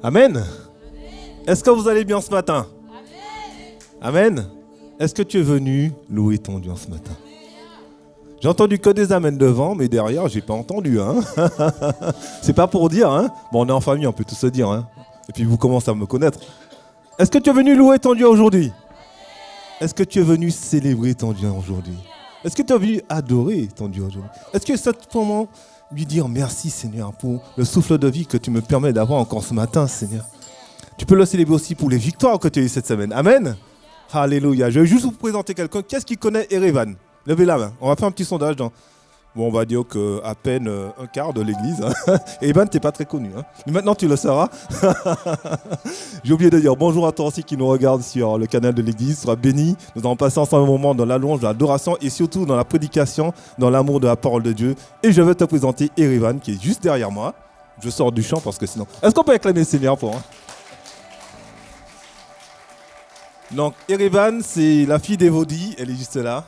Amen. Est-ce que vous allez bien ce matin? Amen. Est-ce que tu es venu louer ton Dieu ce matin? J'ai entendu que des amens devant, mais derrière, j'ai pas entendu. Hein. C'est pas pour dire. Hein. Bon, on est en famille, on peut tout se dire. Hein. Et puis vous commencez à me connaître. Est-ce que tu es venu louer ton Dieu aujourd'hui? Est-ce que tu es venu célébrer ton Dieu aujourd'hui? Est-ce que tu es venu adorer ton Dieu aujourd'hui? Est-ce que c'est ce moment lui dire merci Seigneur pour le souffle de vie que tu me permets d'avoir encore ce matin, Seigneur? Tu peux le célébrer aussi pour les victoires que tu as eues cette semaine. Amen. Alléluia. Je vais juste vous présenter quelqu'un. Qu'est-ce qui connaît Erevan? Levez la main. On va faire un petit sondage. Bon, on va dire qu'à peine un quart de l'église. Hein. Erevan, tu n'es pas très connu. Hein. Mais maintenant, tu le sauras. J'ai oublié de dire bonjour à toi aussi qui nous regarde sur le canal de l'église. Sois béni. Nous allons passer ensemble un moment dans la louange, dans l'adoration et surtout dans la prédication, dans l'amour de la parole de Dieu. Et je vais te présenter Erevan qui est juste derrière moi. Je sors du champ parce que sinon... Est-ce qu'on peut acclamer le Seigneur pour moi? Donc, Erevan, c'est la fille d'Evody, elle est juste là.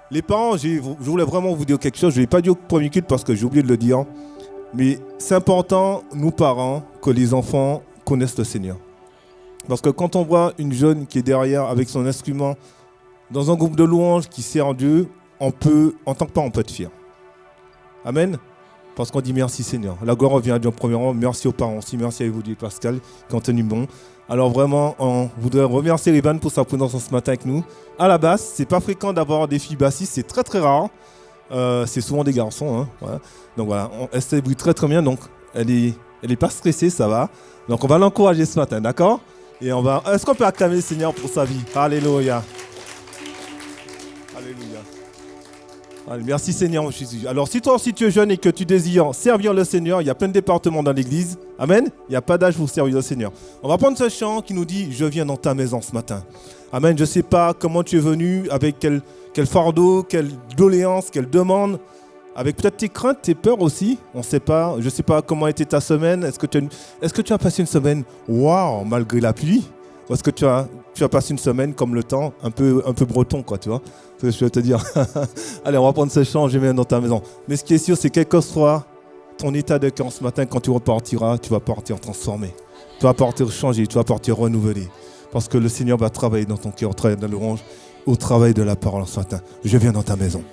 Les parents, je voulais vraiment vous dire quelque chose, je ne l'ai pas dit au premier culte parce que j'ai oublié de le dire. Mais c'est important, nous parents, que les enfants connaissent le Seigneur. Parce que quand on voit une jeune qui est derrière avec son instrument, dans un groupe de louanges qui sert Dieu, on peut, en tant que parent, on peut être fier. Amen. Parce qu'on dit merci Seigneur. La gloire revient à Dieu en premier rang. Merci aux parents aussi, merci à Evody et Pascal qui ont tenu bon. Alors vraiment, on voudrait remercier Erevan pour sa présence ce matin avec nous. À la basse, c'est pas fréquent d'avoir des filles bassistes, c'est très très rare. C'est souvent des garçons. Hein, voilà. Donc voilà, elle se débrouille très très bien. Donc elle est pas stressée, ça va. Donc on va l'encourager ce matin, d'accord? Et on va. Est-ce qu'on peut acclamer le Seigneur pour sa vie? Alléluia. Alléluia. Allez, merci Seigneur mon Jésus. Alors si toi aussi tu es jeune et que tu désires servir le Seigneur, il y a plein de départements dans l'église. Amen. Il n'y a pas d'âge pour servir le Seigneur. On va prendre ce chant qui nous dit « Je viens dans ta maison ce matin ». Amen. Je ne sais pas comment tu es venu, avec quel fardeau, quelle doléance, quelle demande, avec peut-être tes craintes, tes peurs aussi. On ne sait pas. Je ne sais pas comment était ta semaine. Est-ce que tu as passé une semaine waouh malgré la pluie? Ou est-ce que tu as passé une semaine comme le temps, un peu breton, quoi, tu vois? C'est ce que je veux te dire. Allez, on va prendre ce chant, je viens dans ta maison. Mais ce qui est sûr, c'est quel que soit ton état de cœur ce matin, quand tu repartiras, tu vas partir transformé. Tu vas partir changé, tu vas partir renouvelé. Parce que le Seigneur va travailler dans ton cœur, au travail de l'orange, au travail de la parole ce matin. Je viens dans ta maison.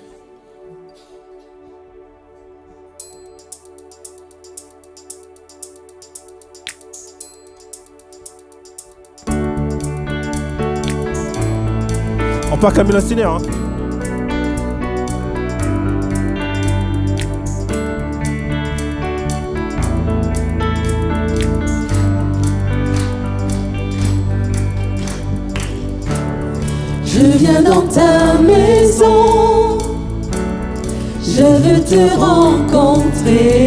On peut acclamer le Seigneur. Hein? Je viens dans ta maison, je veux te rencontrer,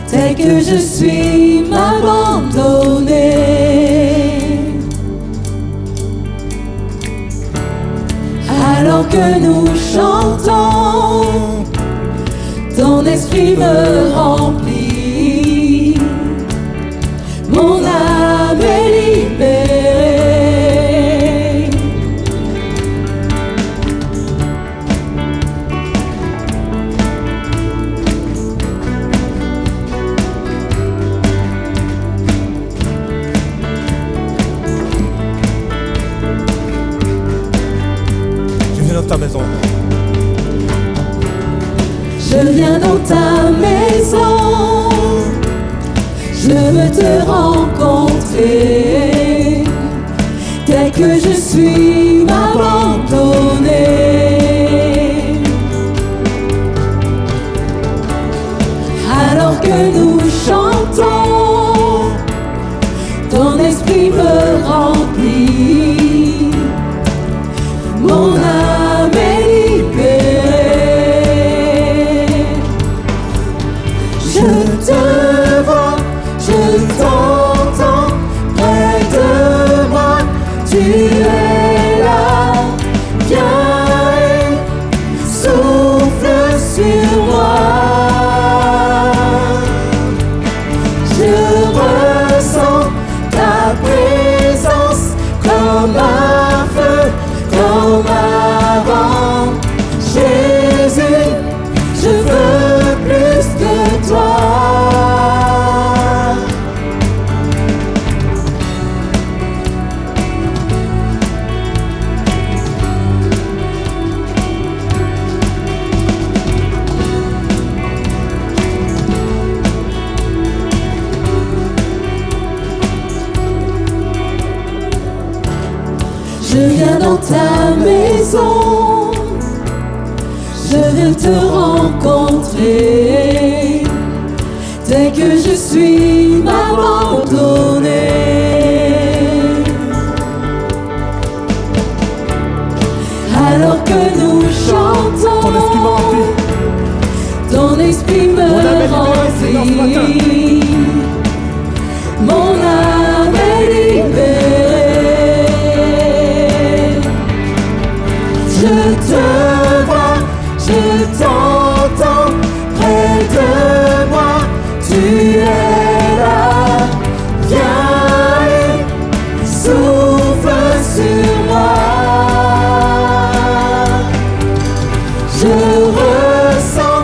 tel que je suis m'abandonner. Alors que nous chantons, ton esprit me remplit, mon âme est libérée. Ta maison. Je viens dans ta maison, je veux te rencontrer, tel que je suis m'abandonner. Alors que nous chantons, ton esprit me remplit, mon âme est libérée. Je te vois, je t'entends, près de moi, tu es là. Viens et souffle sur moi. Je ressens ta présence comme un feu, comme avant. Jésus, je veux plus de toi. maison. Je veux te rencontrer. Tel que je suis, m'abandonner. Alors que nous chantons, ton esprit me remplit. Mon âme est libérée. Je te vois, je t'entends près de moi. Tu es là, viens et souffle sur moi. Je ressens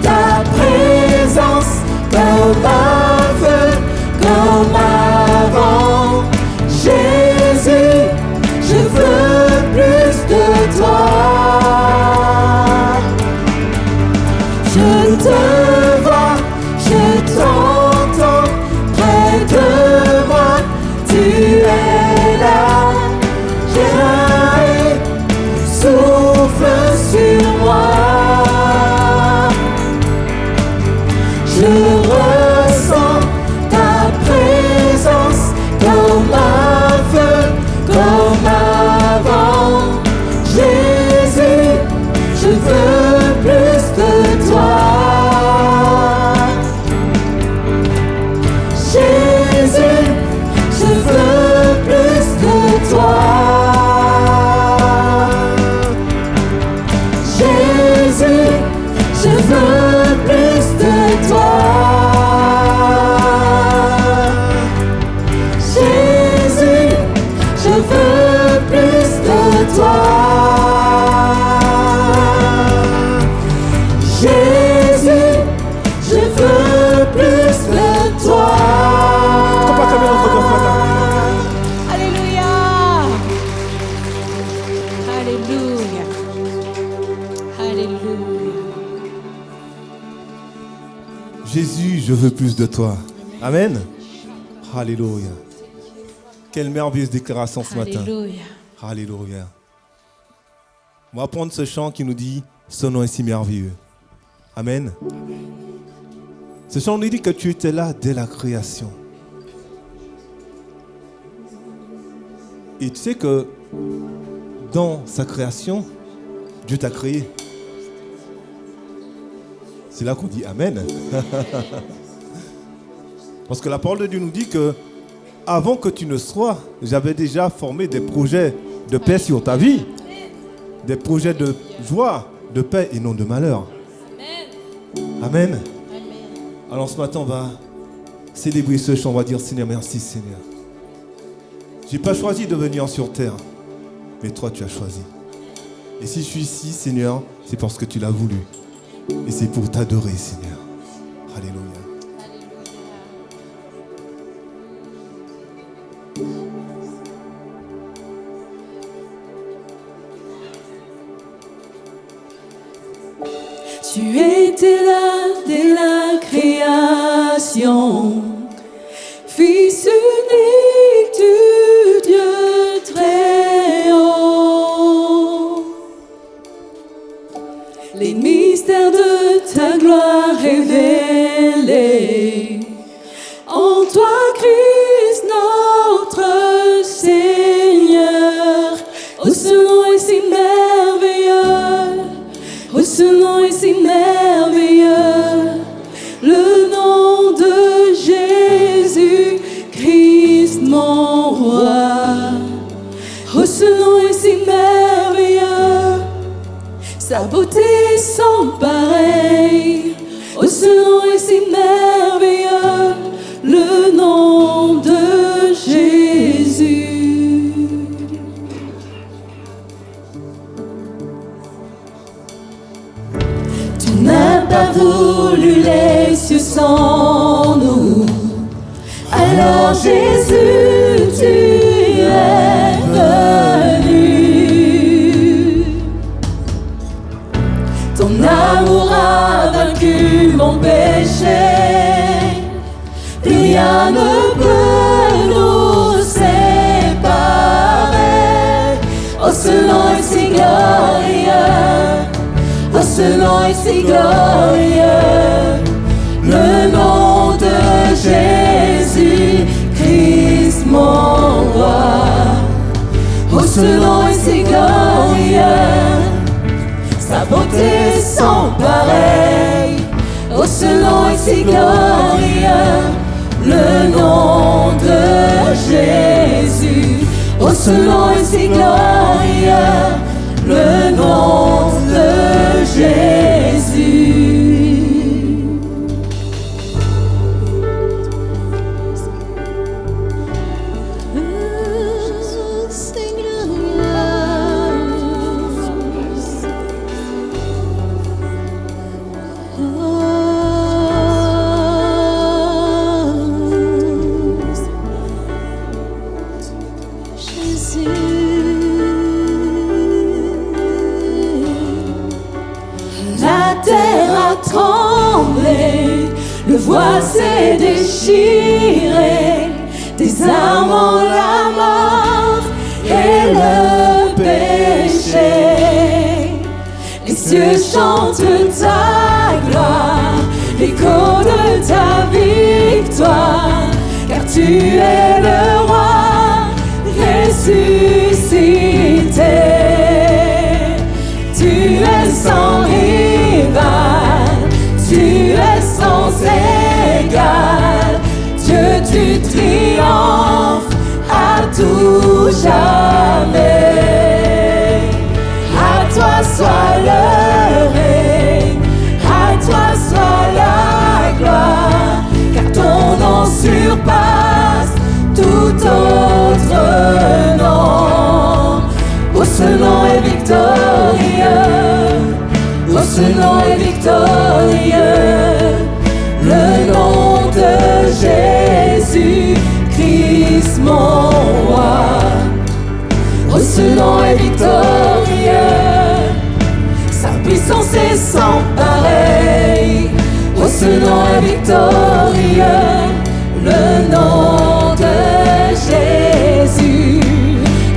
ta présence comme un feu, comme avant. Jésus, je veux plus de toi. Je te vois, je t'entends près de moi. Tu es là, viens et souffle sur moi. Je ressens ta présence comme un feu, comme avant. Jésus, je veux plus de toi. Jésus, je veux plus de toi. Jésus, je veux plus de toi. Jésus, je veux plus de toi. Jésus, je veux plus de toi. Alléluia. Alléluia. Alléluia. Jésus, je veux plus de toi. Amen. Alléluia. Quelle merveilleuse déclaration ce matin. Alléluia. Alléluia. On va prendre ce chant qui nous dit « Ce nom est si merveilleux ». Amen. Ce chant nous dit que tu étais là dès la création. Et tu sais que dans sa création, Dieu t'a créé. C'est là qu'on dit Amen. Parce que la parole de Dieu nous dit que avant que tu ne sois, j'avais déjà formé des projets de paix sur ta vie. Des projets de joie, de paix et non de malheur. Amen. Alors ce matin, on va célébrer ce chant. On va dire Seigneur, merci Seigneur. Je n'ai pas choisi de venir sur terre, mais toi tu as choisi. Et si je suis ici, Seigneur, c'est parce que tu l'as voulu. Et c'est pour t'adorer, Seigneur. Alléluia. Tu étais là dès la création, Fils unique du Dieu très haut. Les mystères de ta gloire révélés en toi, Christ, notre Seigneur. Oh, ce nom est si merveilleux. Oh, ce nom est si merveilleux, le nom de Jésus, Christ mon roi. Oh, ce nom est si merveilleux, sa beauté sans pareil. Oh, ce nom est si merveilleux, le nom de Jésus. Tu n'as pas voulu les cieux sans nous. Alors Jésus, tu es venu. Ton amour a vaincu mon péché. Plus rien ne peut nous séparer. Oh, ce nom est si glorieux. ce nom est si glorieux, le nom de Jésus, Christ mon roi. Oh, ce nom est si glorieux, sa beauté sans pareil. Oh, ce nom est si glorieux, le nom de Jésus. Oh, ce nom est si glorieux, le nom de Jésus. Le voile s'est déchiré, des armes ont la mort et le péché. Les cieux chantent ta gloire, l'écho de ta victoire, car tu es le roi ressuscité. Tu es sans rival, tu es sans égal, Dieu tu triomphes à tout jamais. À toi soit le règne, à toi soit la gloire, car ton nom surpasse tout autre nom. Oh, ce nom est victorieux, oh, ce nom est victorieux, le nom de Jésus, Christ mon roi. Oh, ce nom est victorieux, sa puissance est sans pareil. Oh, ce nom est victorieux, le nom de Jésus.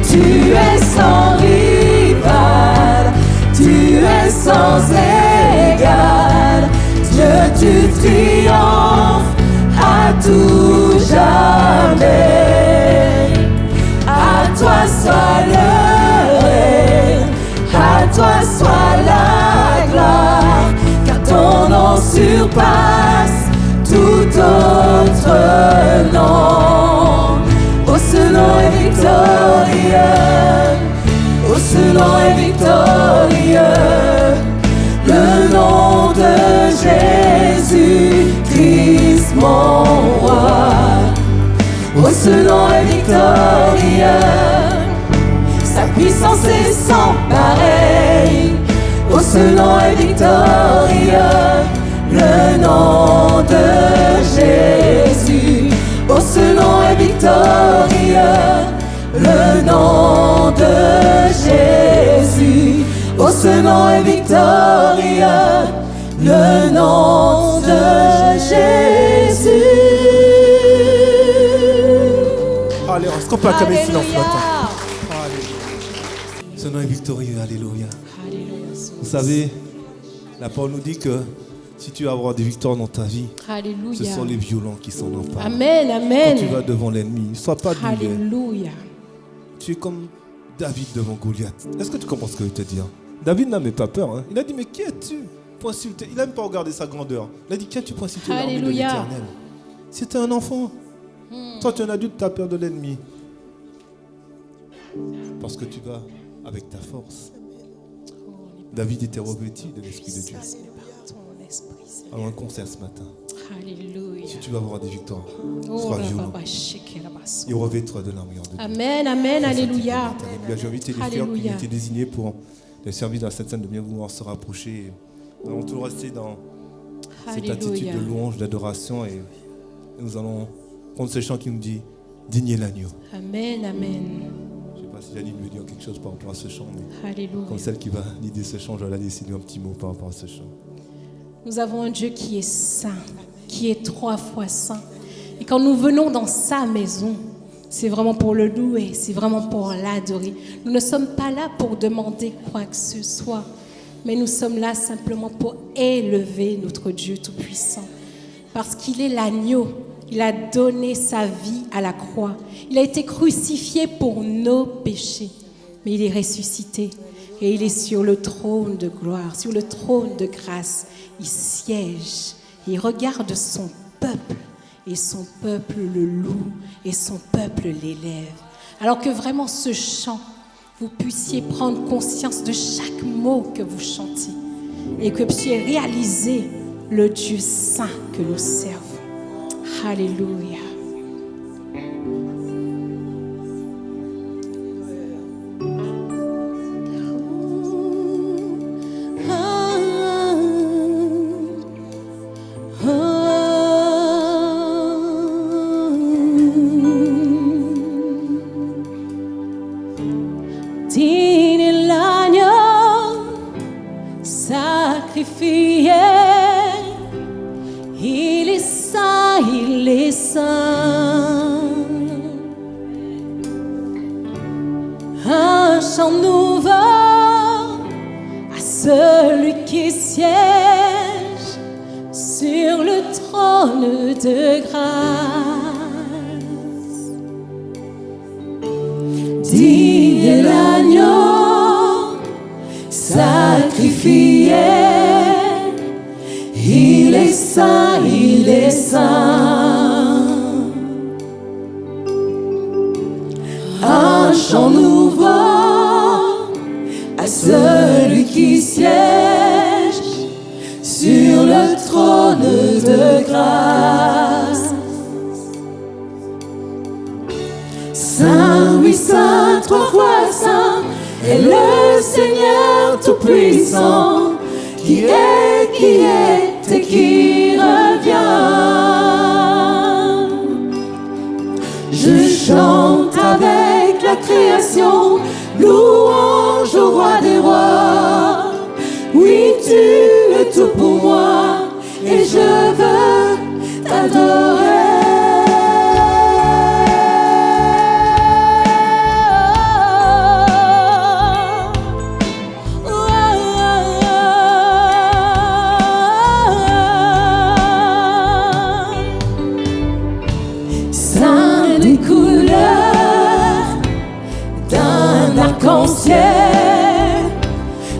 Tu es sans rival, tu es sans égal, Dieu tu triomphes à tout jamais. À toi soit le règne, à toi soit la gloire, car ton nom surpasse tout autre nom. Oh, ce nom est victorieux, oh, ce nom est victorieux, le nom de Jésus, Christ mon roi. Oh, ce nom est victorieux, sa puissance est sans pareil. Oh, ce nom est victorieux, le nom de Jésus. Oh, ce nom est victorieux, le nom de Jésus. Oh, ce nom est victorieux, le nom de Jésus. Allez, est-ce qu'on peut acclamer le silence ce matin? Ce nom est victorieux, alléluia. Vous savez, la parole nous dit que si tu vas avoir des victoires dans ta vie, Alléluia. ce sont les violents qui s'en emparent. Amen, amen. Quand tu vas devant l'ennemi, ne sois pas douillet. Alléluia. Tu es comme David devant Goliath. Est-ce que tu comprends ce que je veux te dire? David n'a même pas peur. Hein. Il a dit, mais qui es-tu pour insulter? Il n'a même pas regardé sa grandeur. Il a dit, qui es-tu pour insulter l'armée de l'Éternel? C'était un enfant. Toi, tu es un adulte, tu as peur de l'ennemi. Parce que tu vas avec ta force. David était revêtu de l'Esprit de Dieu. Alors un concert ce matin. Alléluia. Si tu vas avoir des victoires, sois violent. Et revêt-toi de l'armure de Dieu. Amen, amen, alléluia. J'ai invité les frères qui ont été désignés pour le service dans cette scène de bien vouloir se rapprocher. Nous allons tous rester dans cette attitude de louange, d'adoration et nous allons prendre ce chant qui nous dit « Digne l'agneau ». Amen, amen. Je ne sais pas si Janine veut dire quelque chose par rapport à ce chant, mais Alléluia. comme celle qui va l'idée ce chant, je vais la laisser lui un petit mot par rapport à ce chant. Nous avons un Dieu qui est saint, qui est 3 fois saint. Et quand nous venons dans sa maison, c'est vraiment pour le louer, c'est vraiment pour l'adorer. Nous ne sommes pas là pour demander quoi que ce soit. mais nous sommes là simplement pour élever notre Dieu Tout-Puissant. Parce qu'il est l'agneau, il a donné sa vie à la croix. Il a été crucifié pour nos péchés, mais il est ressuscité. Et il est sur le trône de gloire, sur le trône de grâce. Il siège, il regarde son peuple, et son peuple le loue, et son peuple l'élève. Alors que vraiment ce chant, vous puissiez prendre conscience de chaque mot que vous chantiez et que vous puissiez réaliser le Dieu saint que nous servons. Alléluia.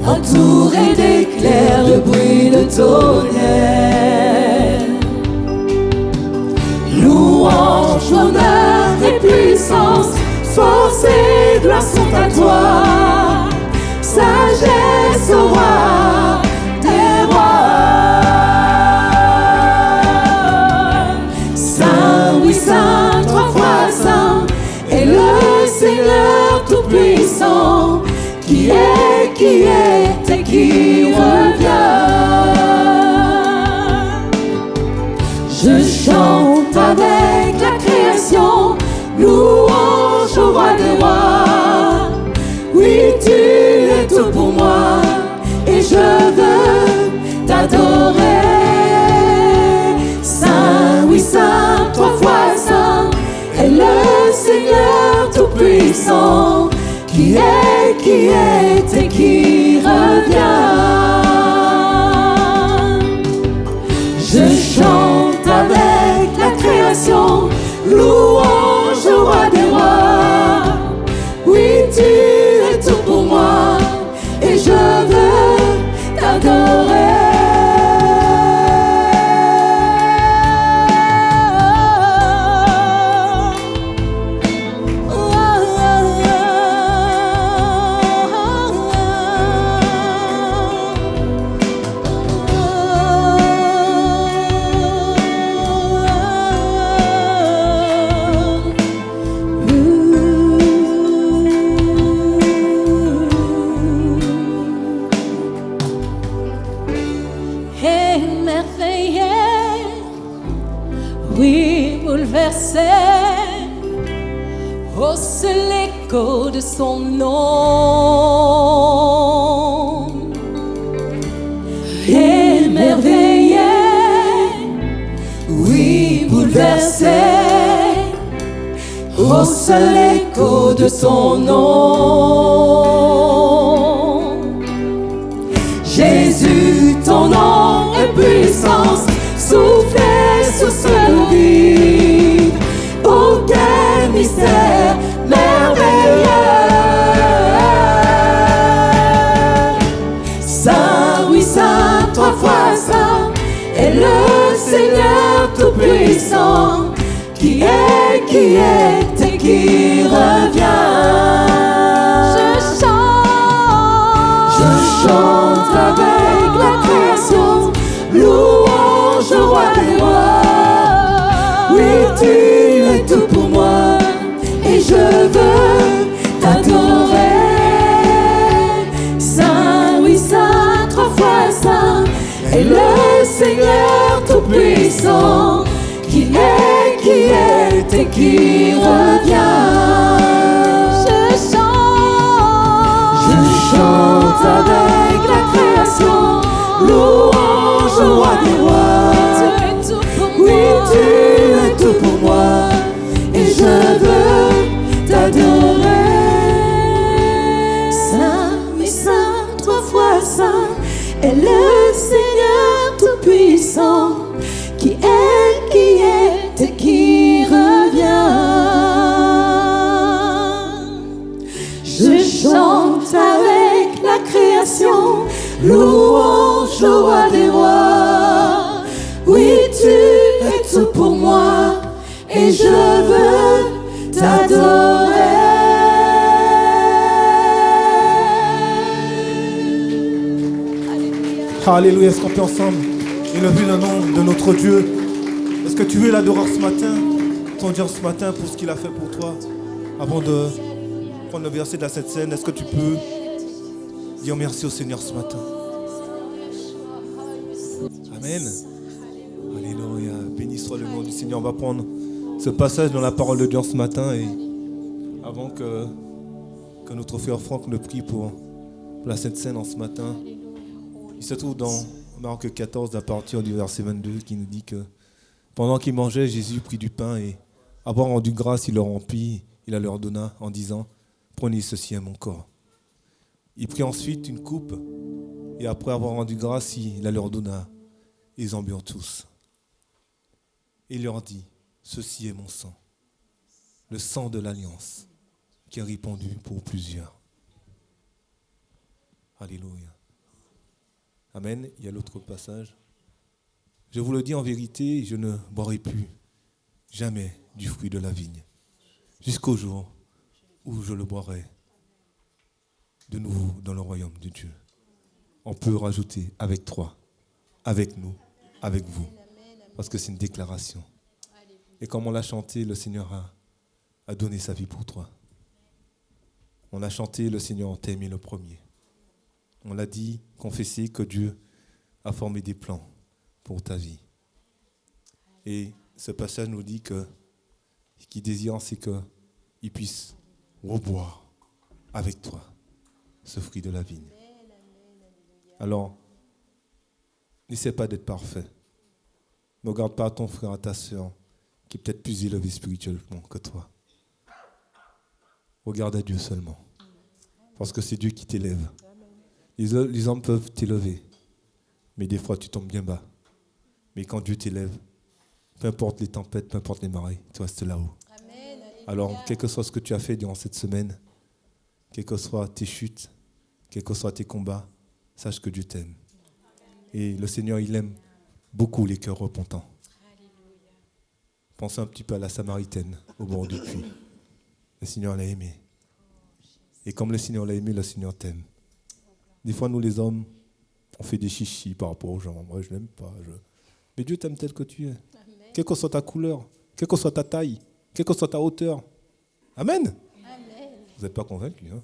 Entouré d'éclairs, de bruit, de tonnerre. Louange, honneur et puissance, force et gloire sont à toi. Sagesse au roi des rois. Saint, oui, saint, trois fois saint, est le Seigneur tout-puissant, qui est et qui revient. Je chante avec la création, louange au roi des rois. Oui, tu es tout pour moi, et je veux t'adorer. Saint, oui, saint, trois fois saint, est le Seigneur tout-puissant, qui est et qui revient. Je chante avec la création, louange au roi des rois. Oui, tu es tout pour moi, et je veux t'adorer. Oh, c'est l'écho de son nom. Émerveillé, oui, bouleversé. Oh, c'est l'écho de son nom. Seigneur Tout-Puissant, qui est et qui revient. Je chante avec la création, louange au roi des rois. Oui, tu es tout pour moi, et je veux t'adorer. Saint, oui, Saint, trois fois Saint, est le Seigneur Tout-Puissant, qui est et qui revient. Je chante avec la création, louange au roi des rois. Oui, tu es tout pour moi, et je veux t'adorer. Saint, oui, Saint, trois fois Saint, est le Seigneur Tout-Puissant, qui est et qui revient. Je chante avec la création, louange au roi des rois. Oui, tu es tout pour moi, et je veux t'adorer. Alléluia, est-ce qu'on peut ensemble élever le nom de notre Dieu? Est-ce que tu veux l'adorer ce matin? Ton Dieu ce matin pour ce qu'il a fait pour toi? Avant de prendre le verset de la Sainte Seine, est-ce que tu peux dire merci au Seigneur ce matin? Amen. Alléluia, béni soit le nom du Seigneur. On va prendre ce passage dans la parole de Dieu ce matin, et avant que notre frère Franck ne prie pour la Sainte Seine en ce matin, il se trouve dans Marc 14 à partir du verset 22 qui nous dit que pendant qu'ils mangeaient, Jésus prit du pain et avoir rendu grâce, il le rompit, il la leur donna en disant: prenez, ceci est mon corps. Il prit ensuite une coupe et après avoir rendu grâce, il la leur donna. Ils en burent tous. Et il leur dit: ceci est mon sang, le sang de l'alliance qui est répandu pour plusieurs. Alléluia. Amen. Il y a l'autre passage. Je vous le dis en vérité, je ne boirai plus jamais du fruit de la vigne, jusqu'au jour où je le boirai de nouveau dans le royaume de Dieu. On peut rajouter avec toi, avec nous, avec vous, parce que c'est une déclaration. Et comme on l'a chanté, le Seigneur a donné sa vie pour toi. On a chanté, le Seigneur t'a aimé le premier. On l'a dit, confessé que Dieu a formé des plans pour ta vie. Et ce passage nous dit que ce qu'il désire, c'est qu'il puisse reboire avec toi ce fruit de la vigne. Alors, n'essaie pas d'être parfait. Ne regarde pas ton frère, ta soeur, qui est peut-être plus élevé spirituellement que toi. Regarde à Dieu seulement. Parce que c'est Dieu qui t'élève. Les hommes peuvent t'élever, mais des fois tu tombes bien bas. Mais quand Dieu t'élève, peu importe les tempêtes, peu importe les marées, tu restes là-haut. Amen. Alors, quel que soit ce que tu as fait durant cette semaine, quelles que soient tes chutes, quels que soient tes combats, sache que Dieu t'aime. Et le Seigneur, il aime beaucoup les cœurs repentants. Pensez un petit peu à la Samaritaine au bord du puits. Le Seigneur l'a aimé. Et comme le Seigneur l'a aimé, le Seigneur t'aime. Des fois, nous les hommes, on fait des chichis par rapport aux gens. Moi, je n'aime pas. Mais Dieu t'aime tel que tu es. Amen. Quelle que soit ta couleur, quelle que soit ta taille, quelle que soit ta hauteur. Amen. Amen. Vous n'êtes pas convaincus, hein?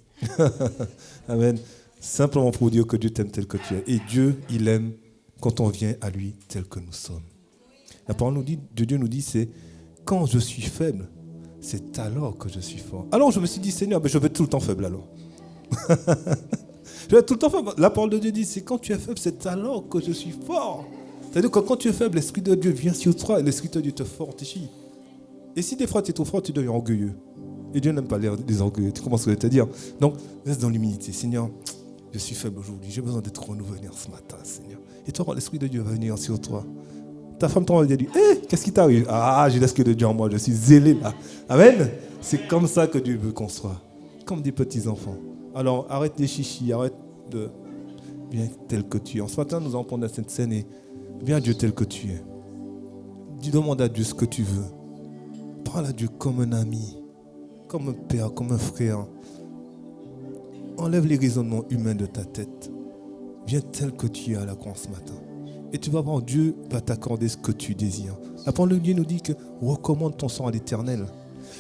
Amen. Simplement pour dire que Dieu t'aime tel que tu es. Et Dieu, il aime quand on vient à lui tel que nous sommes. La parole de Dieu nous dit, c'est quand je suis faible, c'est alors que je suis fort. Alors je me suis dit, Seigneur, je vais être tout le temps faible alors. Je vais être tout le temps faible. La parole de Dieu dit, c'est quand tu es faible, c'est alors que je suis fort. C'est-à-dire que quand tu es faible, l'Esprit de Dieu vient sur toi et l'Esprit de Dieu te fortifie. Et si des fois tu es trop fort, tu deviens orgueilleux. Et Dieu n'aime pas les orgueilleux. Tu comprends ce que je veux te dire? Donc, reste dans l'humilité. Seigneur, je suis faible aujourd'hui. J'ai besoin d'être renouvelé ce matin, Seigneur. Et toi, l'Esprit de Dieu va venir sur toi. Ta femme t'en va dire, qu'est-ce qui t'arrive? Ah, j'ai l'Esprit de Dieu en moi. Je suis zélé là. Amen. C'est comme ça que Dieu veut qu'on soit. Comme des petits enfants. Alors, arrête les chichis, arrête de... Viens tel que tu es. En ce matin, nous allons prendre cette scène et viens Dieu tel que tu es. demande à Dieu ce que tu veux. Parle à Dieu comme un ami, comme un père, comme un frère. Enlève les raisonnements humains de ta tête. Viens tel que tu es à la croix ce matin. Et tu vas voir, Dieu va t'accorder ce que tu désires. La parole de Dieu nous dit que recommande ton sang à l'Éternel.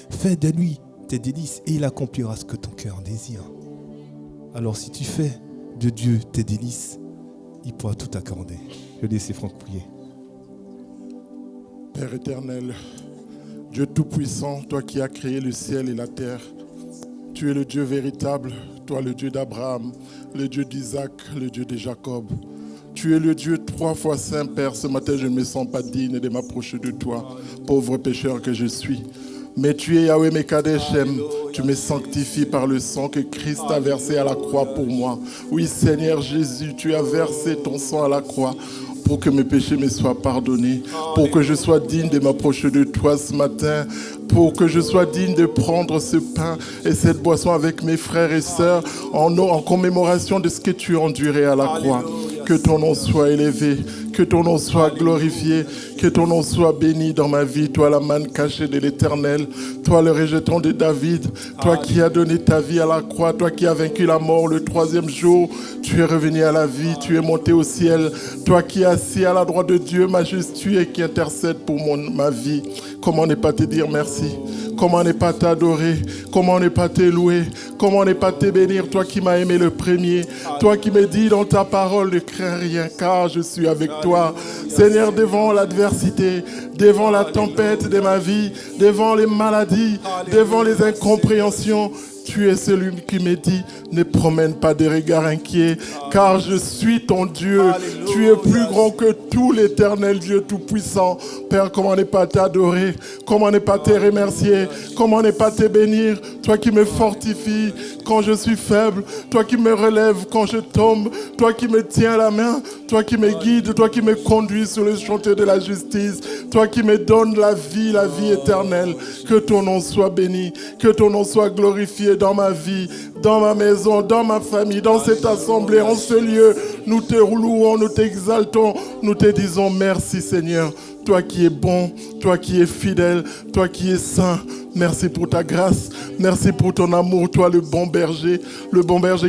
Fais de lui tes délices et il accomplira ce que ton cœur désire. Alors si tu fais de Dieu tes délices, il pourra tout accorder. Je vais laisser Franck prier. Père éternel, Dieu tout-puissant, toi qui as créé le ciel et la terre, tu es le Dieu véritable, toi le Dieu d'Abraham, le Dieu d'Isaac, le Dieu de Jacob. Tu es le Dieu 3 fois saint, Père. Ce matin, je ne me sens pas digne de m'approcher de toi, pauvre pécheur que je suis. Mais tu es Yahweh Mekadeshem, tu me sanctifies par le sang que Christ a versé à la croix pour moi. Oui, Seigneur Jésus, tu as versé ton sang à la croix pour que mes péchés me soient pardonnés, pour que je sois digne de m'approcher de toi ce matin, pour que je sois digne de prendre ce pain et cette boisson avec mes frères et sœurs en commémoration de ce que tu as enduré à la croix. Que ton nom soit élevé, que ton nom soit glorifié, que ton nom soit béni dans ma vie. Toi, la manne cachée de l'Éternel, toi, le rejeton de David, toi qui as donné ta vie à la croix, toi qui as vaincu la mort le 3e jour, tu es revenu à la vie, tu es monté au ciel, toi qui es assis à la droite de Dieu majestueux et qui intercède pour ma vie. Comment ne pas te dire merci? Comment ne pas t'adorer? Comment ne pas te louer? Comment ne pas te bénir? Toi qui m'as aimé le premier, toi qui me dis dans ta parole ne crains rien car je suis avec toi. Seigneur, devant l'adversité, devant la tempête de ma vie, devant les maladies, devant les incompréhensions, tu es celui qui me dit, ne promène pas des regards inquiets, car je suis ton Dieu. Alléluia. Tu es plus grand que tout, l'Éternel Dieu Tout-Puissant. Père, comment ne pas t'adorer? Comment ne pas te remercier? Comment ne pas te bénir? Toi qui me fortifies quand je suis faible, toi qui me relèves quand je tombe, toi qui me tiens la main, toi qui me guides, toi qui me conduis sur le chantier de la justice, toi qui me donnes la vie éternelle. Que ton nom soit béni, que ton nom soit glorifié dans ma vie, dans ma maison, dans ma famille, dans cette assemblée, en ce lieu. Nous te louons, nous t'exaltons, nous te disons merci Seigneur. Toi qui es bon, toi qui es fidèle, toi qui es saint. Merci pour ta grâce, merci pour ton amour, toi le bon berger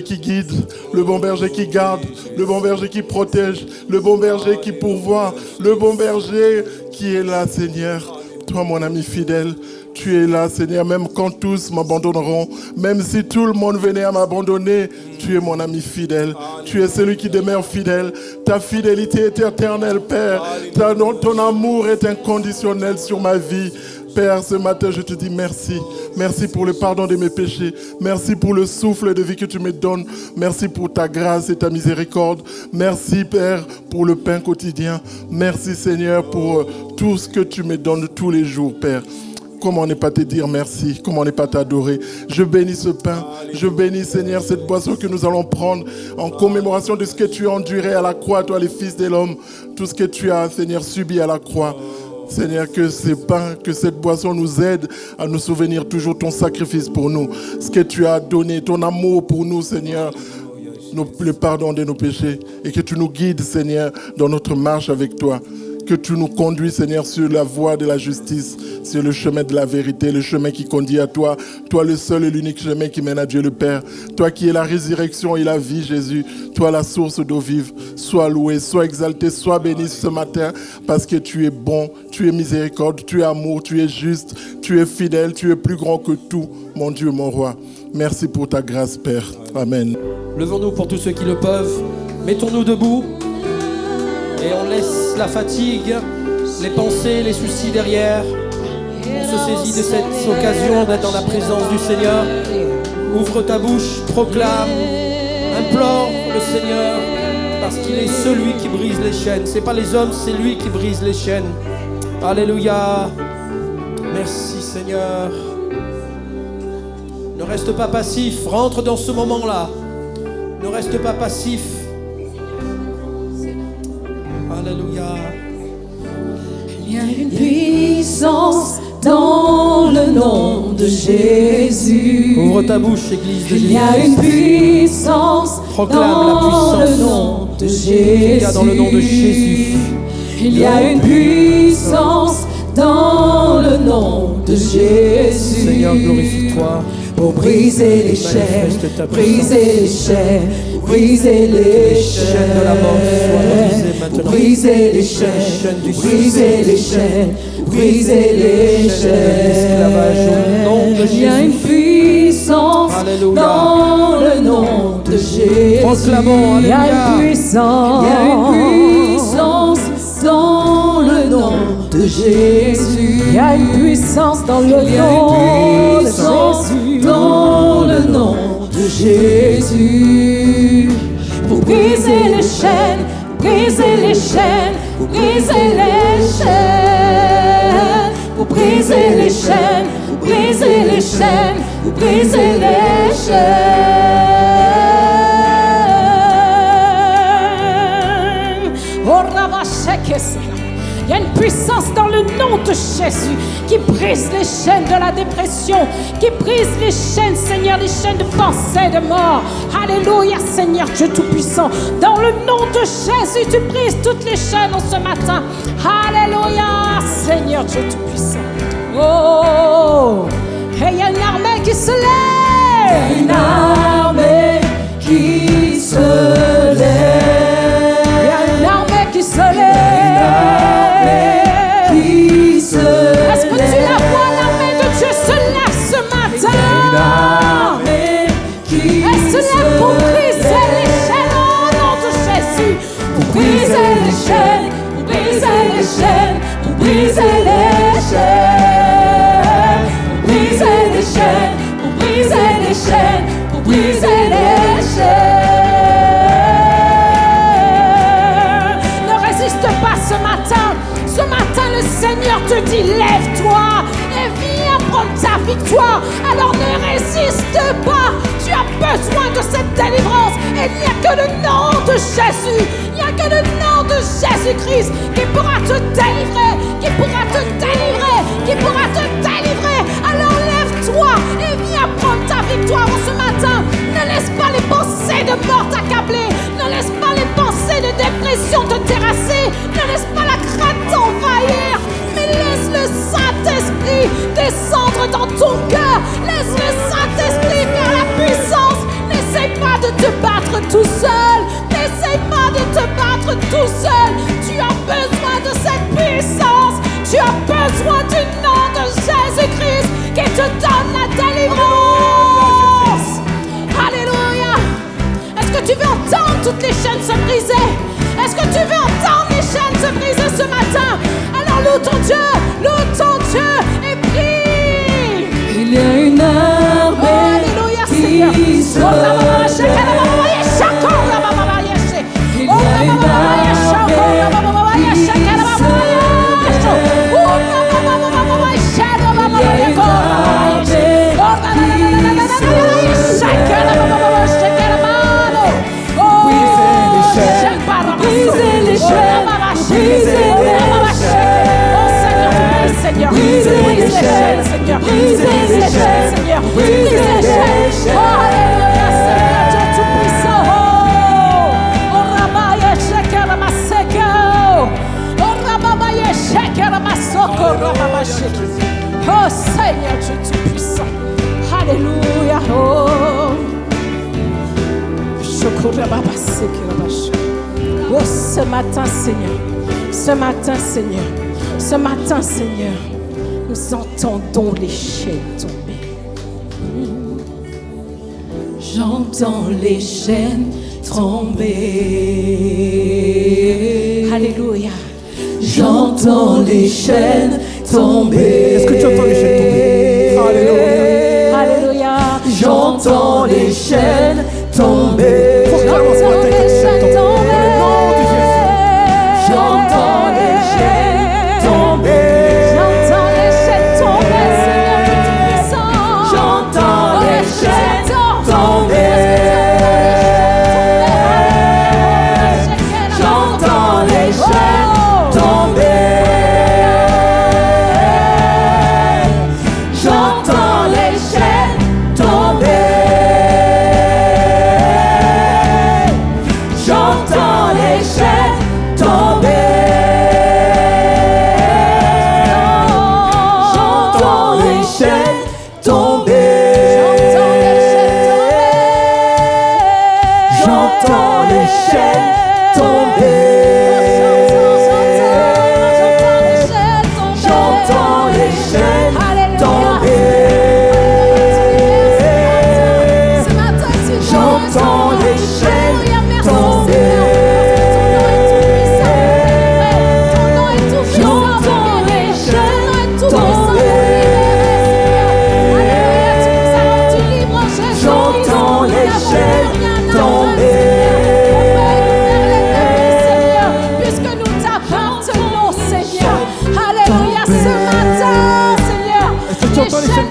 qui guide, le bon berger qui garde, le bon berger qui protège, le bon berger qui pourvoit, le bon berger qui est là Seigneur. Toi mon ami fidèle, tu es là Seigneur, même quand tous m'abandonneront, même si tout le monde venait à m'abandonner, tu es mon ami fidèle, tu es celui qui demeure fidèle, ta fidélité est éternelle Père, ton amour est inconditionnel sur ma vie. Père, ce matin, je te dis merci. Merci pour le pardon de mes péchés. Merci pour le souffle de vie que tu me donnes. Merci pour ta grâce et ta miséricorde. Merci, Père, pour le pain quotidien. Merci, Seigneur, pour tout ce que tu me donnes tous les jours, Père. Comment ne pas te dire merci? Comment ne pas t'adorer? Je bénis ce pain. Je bénis, Seigneur, cette boisson que nous allons prendre en commémoration de ce que tu as enduré à la croix, toi, les fils de l'homme. Tout ce que tu as, Seigneur, subi à la croix. Seigneur, que ce pain, que cette boisson nous aide à nous souvenir toujours ton sacrifice pour nous. Ce que tu as donné, ton amour pour nous, Seigneur. Le pardon de nos péchés. Et que tu nous guides, Seigneur, dans notre marche avec toi. Que tu nous conduis, Seigneur, sur la voie de la justice, sur le chemin de la vérité, le chemin qui conduit à toi. Toi, le seul et l'unique chemin qui mène à Dieu le Père. Toi qui es la résurrection et la vie, Jésus. Toi, la source d'eau vive. Sois loué, sois exalté, sois béni ce matin parce que tu es bon, tu es miséricorde, tu es amour, tu es juste, tu es fidèle, tu es plus grand que tout, mon Dieu, mon roi. Merci pour ta grâce, Père. Amen. Levons-nous pour tous ceux qui le peuvent. Mettons-nous debout. Et on laisse la fatigue, les pensées, les soucis derrière. On se saisit de cette occasion d'être dans la présence du Seigneur. Ouvre ta bouche, proclame, implore le Seigneur, parce qu'il est celui qui brise les chaînes. Ce n'est pas les hommes, c'est lui qui brise les chaînes. Alléluia. Merci Seigneur. Ne reste pas passif, rentre dans ce moment-là. Ne reste pas passif. Alléluia. Il y a une puissance dans le nom de Jésus. Ouvre ta bouche, Église de Jésus. Il y a une puissance dans le nom de Jésus. Il y a dans le nom de Jésus. Il y a une puissance de Jésus. Seigneur, glorifie-toi. Pour briser les chaînes, briser les chaînes, briser les chaînes de la mort soient brisées pour maintenant. briser les chaînes, briser les chaînes, briser les chaînes. Il y a une puissance Alléluia. dans le nom de Jésus. Proclamons, Il y a alléluia. une puissance, il y a une puissance dans le nom de Jésus. Il y a une puissance dans le nom de Jésus. Dans le nom de Jésus. Pour briser les chaînes, briser les chaînes, briser les chaînes. Pour briser les chaînes, briser les chaînes, briser les chaînes. Oh, il y a une puissance dans le nom de Jésus qui brise les chaînes de la dépression, qui brise les chaînes, Seigneur, les chaînes de pensée, de mort. Alléluia, Seigneur Dieu Tout-Puissant. Dans le nom de Jésus, tu brises toutes les chaînes en ce matin. Alléluia, Seigneur Dieu Tout-Puissant. Oh, et il y a une armée qui se lève. Une armée qui se lève. Il y a une armée qui se lève. Est-ce que tu la vois, l'armée de Dieu se lève ce matin? Elle se lève pour briser les chaînes au nom de Jésus. Pour briser les chaînes, pour briser les chaînes, pour briser les chaînes. Pour briser les chaînes, pour briser les chaînes, pour briser les chaînes. Ne résiste pas ce matin. Ce matin, le Seigneur te dit, lève-toi et viens prendre ta victoire. Alors ne résiste pas. Tu as besoin de cette délivrance. Et il n'y a que le nom de Jésus. Il n'y a que le nom de Jésus-Christ qui pourra te délivrer, qui pourra te délivrer, qui pourra te délivrer. Alors lève-toi et viens prendre ta victoire ce matin. Ne laisse pas les pensées de mort t'accabler. Ne laisse pas les pensées de dépression te terrasser. Ne laisse pas la crainte t'envahir. Mais laisse le Saint-Esprit descendre dans ton cœur. Laisse le Saint-Esprit faire la puissance. N'essaye pas de te battre tout seul. N'essaye pas de te battre tout seul. Tu as besoin de cette puissance. Tu as besoin du nom de Jésus-Christ qui te donne la délivrance. Alléluia. Est-ce que tu veux entendre toutes les chaînes se briser? Est-ce que tu veux entendre les chaînes se briser ce matin? Alors loue ton Dieu et prie. Il y a une armée qui se lève. Il y a une armée qui se Seigneur, brise les chaînes, Seigneur, brise les chaînes, Seigneur, brise les chaînes. Alléluia, Seigneur Dieu Tout-Puissant. Oh, Rabaye Shekera Maseko. Oh, Rabaye Shekera Masoko, Rabaye Shekera. Oh, Seigneur Dieu Tout-Puissant. Alléluia. Oh, Shokora Baba Sekera Basho. Oh, ce matin, Seigneur, ce matin, Seigneur. Ce matin, Seigneur, nous entendons les chaînes tomber. J'entends les chaînes tomber. Alléluia. J'entends les chaînes tomber. Est-ce que tu entends les chaînes tomber? Alléluia. Alléluia. J'entends les chaînes tomber. J'entends les chaînes tomber.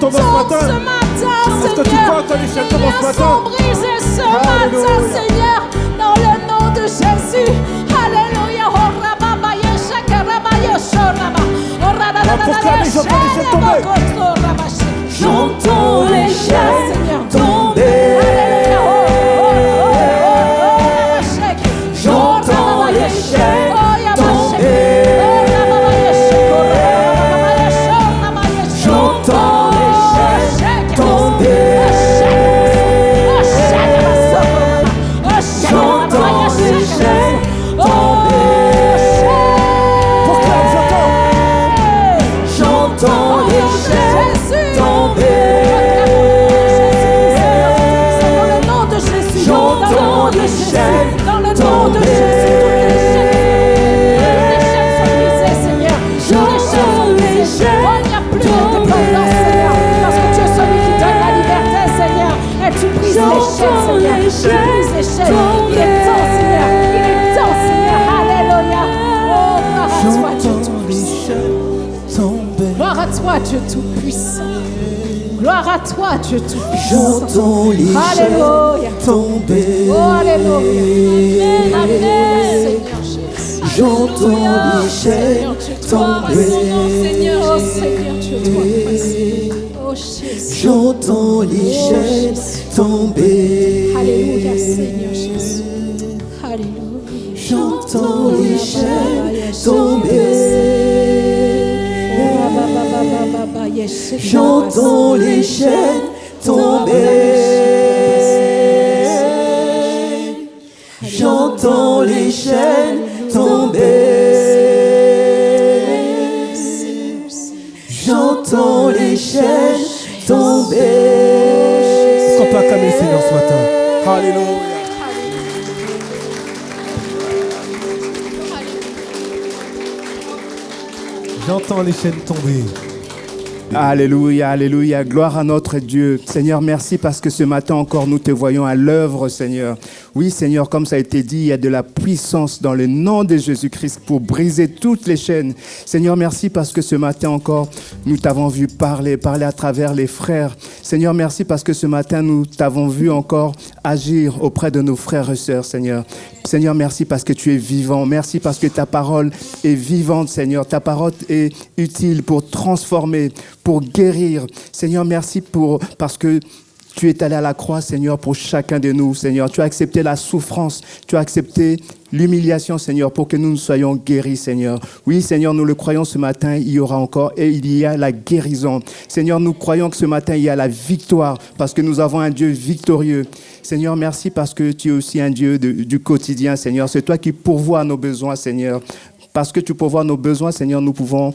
tombe ce matin? Est-ce que tu crois que les chaînes tombent ce matin? Sont brisées ce Alléluia. matin, Seigneur, dans le nom de Jésus. Alléluia. Oh, rababa, yesha, karaba, yosho, raba. Oh, rada, On va proclamer, j'entends les chaînes tomber. J'entends les chaînes tomber. J'entends les chaînes tomber. J'entends les chaînes tomber. J'entends les chaînes Proclame, j'entends. J'entends les chaînes tomber. Dans le nom de Jésus. J'entends les chaînes tomber. Dans le nom de Jésus. Tu brises les chaînes, Seigneur. Tu brises les chaînes. Il est temps, Seigneur. Il est temps, Seigneur. Alléluia. Oh, gloire à toi, Dieu Tout-Puissant. Gloire à toi, Dieu Tout-Puissant. J'entends les Alléluia. chaînes tomber. Oh, Alléluia. Alléluia, Seigneur Jésus. J'entends les chaînes tomber. Seigneur, oh Seigneur, Dieu Tout-Puissant. Oh Jésus. J'entends les chaînes tomber. Alléluia, Seigneur Jésus. Alléluia. J'entends les chaînes tomber. J'entends les chaînes tomber. J'entends les chaînes tomber. J'entends les chaînes tomber. Est-ce qu'on peut acclamer le Seigneur ce matin? Alléluia. J'entends les chaînes tomber. Alléluia, alléluia, gloire à notre Dieu. Seigneur, merci parce que ce matin encore nous te voyons à l'œuvre, Seigneur. Oui, Seigneur, comme ça a été dit, il y a de la puissance dans le nom de Jésus-Christ pour briser toutes les chaînes. Seigneur, merci parce que ce matin encore, nous t'avons vu parler à travers les frères. Seigneur, merci parce que ce matin, nous t'avons vu encore agir auprès de nos frères et sœurs, Seigneur. Seigneur, merci parce que tu es vivant. Merci parce que ta parole est vivante, Seigneur. Ta parole est utile pour transformer, pour guérir. Seigneur, merci parce que tu es allé à la croix, Seigneur, pour chacun de nous, Seigneur. Tu as accepté la souffrance. Tu as accepté l'humiliation, Seigneur, pour que nous soyons guéris, Seigneur. Oui, Seigneur, nous le croyons ce matin, il y aura encore et il y a la guérison. Seigneur, nous croyons que ce matin, il y a la victoire parce que nous avons un Dieu victorieux. Seigneur, merci parce que tu es aussi un Dieu du quotidien, Seigneur. C'est toi qui pourvois à nos besoins, Seigneur. Parce que tu pourvois nos besoins, Seigneur, nous pouvons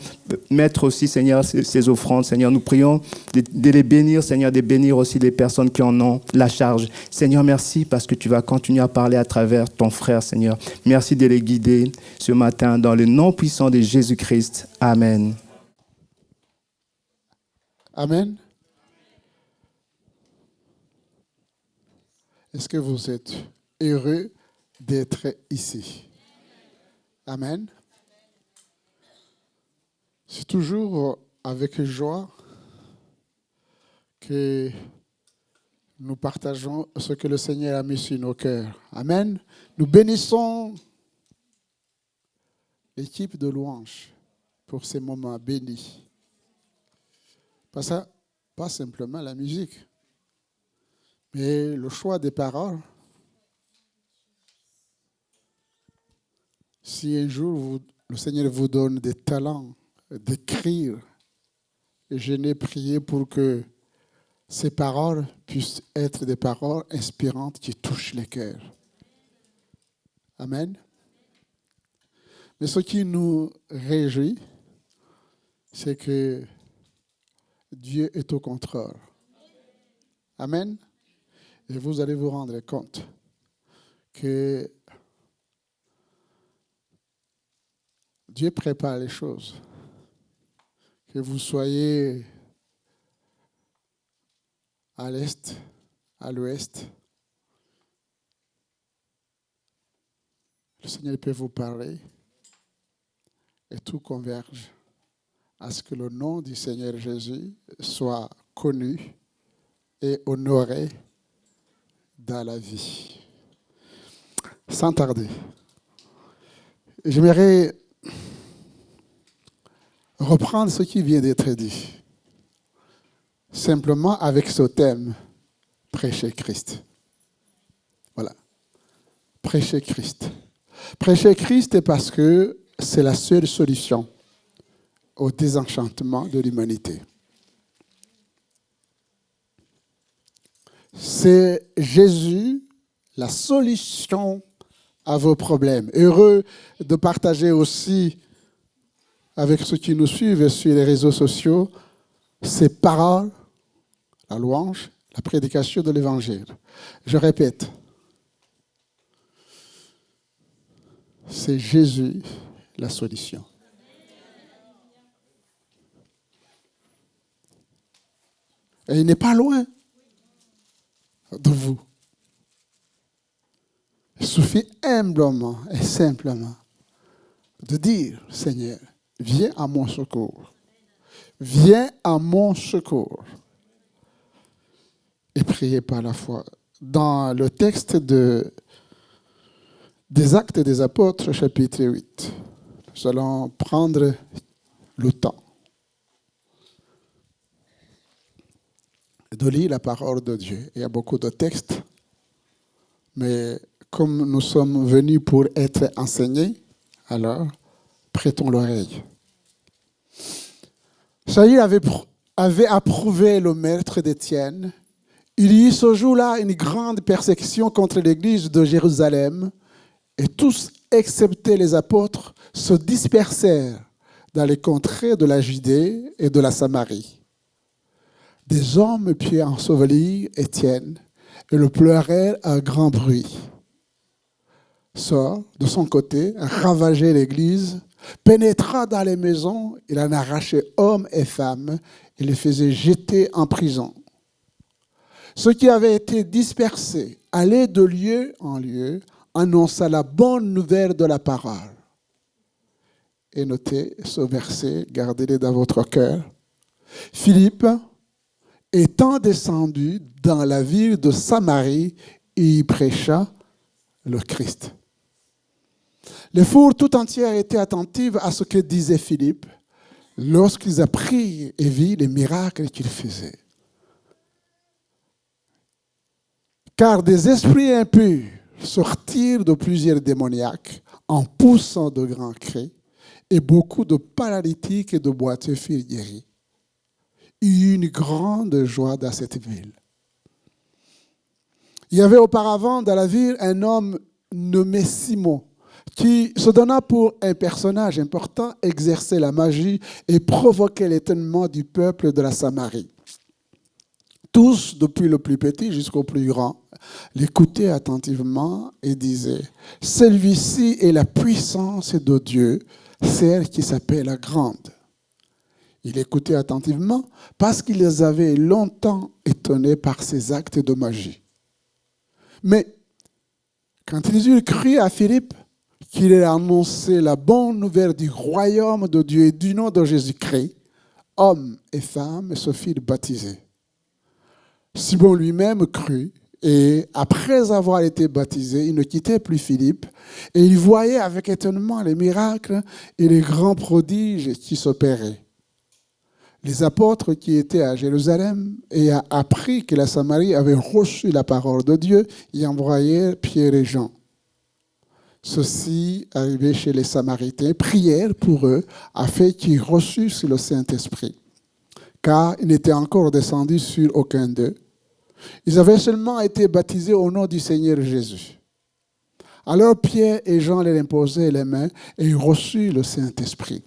mettre aussi, Seigneur, ces offrandes. Seigneur, nous prions de les bénir, Seigneur, de bénir aussi les personnes qui en ont la charge. Seigneur, merci parce que tu vas continuer à parler à travers ton frère, Seigneur. Merci de les guider ce matin dans le nom puissant de Jésus-Christ. Amen. Amen. Est-ce que vous êtes heureux d'être ici? Amen. C'est toujours avec joie que nous partageons ce que le Seigneur a mis sur nos cœurs. Amen. Nous bénissons l'équipe de louange pour ces moments bénis. Pas simplement la musique, mais le choix des paroles. Si un jour le Seigneur vous donne des talents d'écrire, je n'ai prié pour que ces paroles puissent être des paroles inspirantes qui touchent les cœurs. Amen. Mais ce qui nous réjouit, c'est que Dieu est au contrôle. Amen. Et vous allez vous rendre compte que Dieu prépare les choses. Que vous soyez à l'est, à l'ouest, le Seigneur peut vous parler et tout converge à ce que le nom du Seigneur Jésus soit connu et honoré dans la vie. Sans tarder, j'aimerais reprendre ce qui vient d'être dit, simplement avec ce thème, prêcher Christ. Voilà, prêcher Christ. Prêcher Christ parce que c'est la seule solution au désenchantement de l'humanité. C'est Jésus, la solution à vos problèmes. Heureux de partager aussi avec ceux qui nous suivent sur les réseaux sociaux ces paroles, la louange, la prédication de l'Évangile. Je répète, c'est Jésus la solution. Et il n'est pas loin de vous. Il suffit humblement et simplement de dire, Seigneur, viens à mon secours. Viens à mon secours. Et prier par la foi. Dans le texte des Actes des Apôtres, chapitre 8, nous allons prendre le temps de lire la parole de Dieu. Il y a beaucoup de textes, mais comme nous sommes venus pour être enseignés, alors prêtons l'oreille. Saül avait approuvé le meurtre d'Étienne. Il y eut ce jour-là une grande persécution contre l'église de Jérusalem, et tous, excepté les apôtres, se dispersèrent dans les contrées de la Judée et de la Samarie. Des hommes purent ensevelir Étienne et le pleurèrent à grand bruit. Saul, de son côté, ravageait l'église, pénétra dans les maisons, il en arrachait hommes et femmes et les faisait jeter en prison. Ceux qui avaient été dispersés allaient de lieu en lieu, annonçant la bonne nouvelle de la parole. Et notez ce verset, gardez-le dans votre cœur. Philippe, étant descendu dans la ville de Samarie, il y prêcha le Christ. Les foules tout entières étaient attentives à ce que disait Philippe lorsqu'ils apprirent et virent les miracles qu'il faisait. Car des esprits impurs sortirent de plusieurs démoniaques en poussant de grands cris, et beaucoup de paralytiques et de boiteux furent guéris. Il y eut une grande joie dans cette ville. Il y avait auparavant dans la ville un homme nommé Simon, qui se donna pour un personnage important, exerçait la magie et provoquait l'étonnement du peuple de la Samarie. Tous, depuis le plus petit jusqu'au plus grand, l'écoutaient attentivement et disaient « Celui-ci est la puissance de Dieu, celle qui s'appelle la grande. » Il écoutait attentivement parce qu'il les avait longtemps étonnés par ses actes de magie. Mais quand ils eurent cru à Philippe, qu'il ait annoncé la bonne nouvelle du royaume de Dieu et du nom de Jésus-Christ, hommes et femmes se firent baptiser. Simon lui-même crut, et après avoir été baptisé, il ne quittait plus Philippe, et il voyait avec étonnement les miracles et les grands prodiges qui s'opéraient. Les apôtres qui étaient à Jérusalem et a appris que la Samarie avait reçu la parole de Dieu, y envoyèrent Pierre et Jean. Ceux-ci, arrivés chez les Samaritains, prièrent pour eux afin qu'ils reçussent le Saint-Esprit, car il n'était encore descendu sur aucun d'eux. Ils avaient seulement été baptisés au nom du Seigneur Jésus. Alors Pierre et Jean leur imposaient les mains et ils reçurent le Saint-Esprit.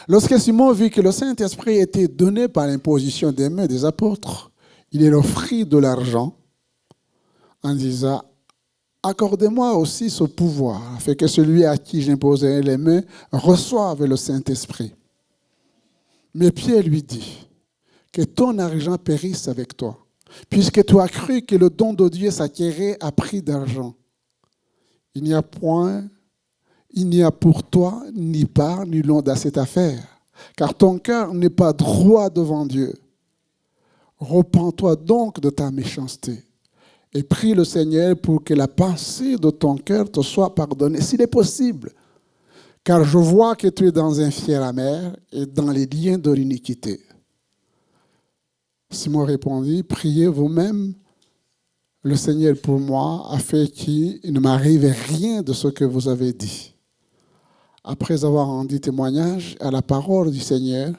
Lorsque Simon vit que le Saint-Esprit était donné par l'imposition des mains des apôtres, il leur offrit de l'argent en disant « Accordez-moi aussi ce pouvoir, afin que celui à qui j'imposerai les mains reçoive le Saint-Esprit. » Mais Pierre lui dit « Que ton argent périsse avec toi, puisque tu as cru que le don de Dieu s'acquérait à prix d'argent. Il n'y a pour toi ni part ni long dans cette affaire, car ton cœur n'est pas droit devant Dieu. Repens-toi donc de ta méchanceté et prie le Seigneur pour que la pensée de ton cœur te soit pardonnée, s'il est possible. Car je vois que tu es dans un fier amer et dans les liens de l'iniquité. Simon répondit, priez vous-même le Seigneur pour moi, afin qu'il ne m'arrive rien de ce que vous avez dit. Après avoir rendu témoignage à la parole du Seigneur,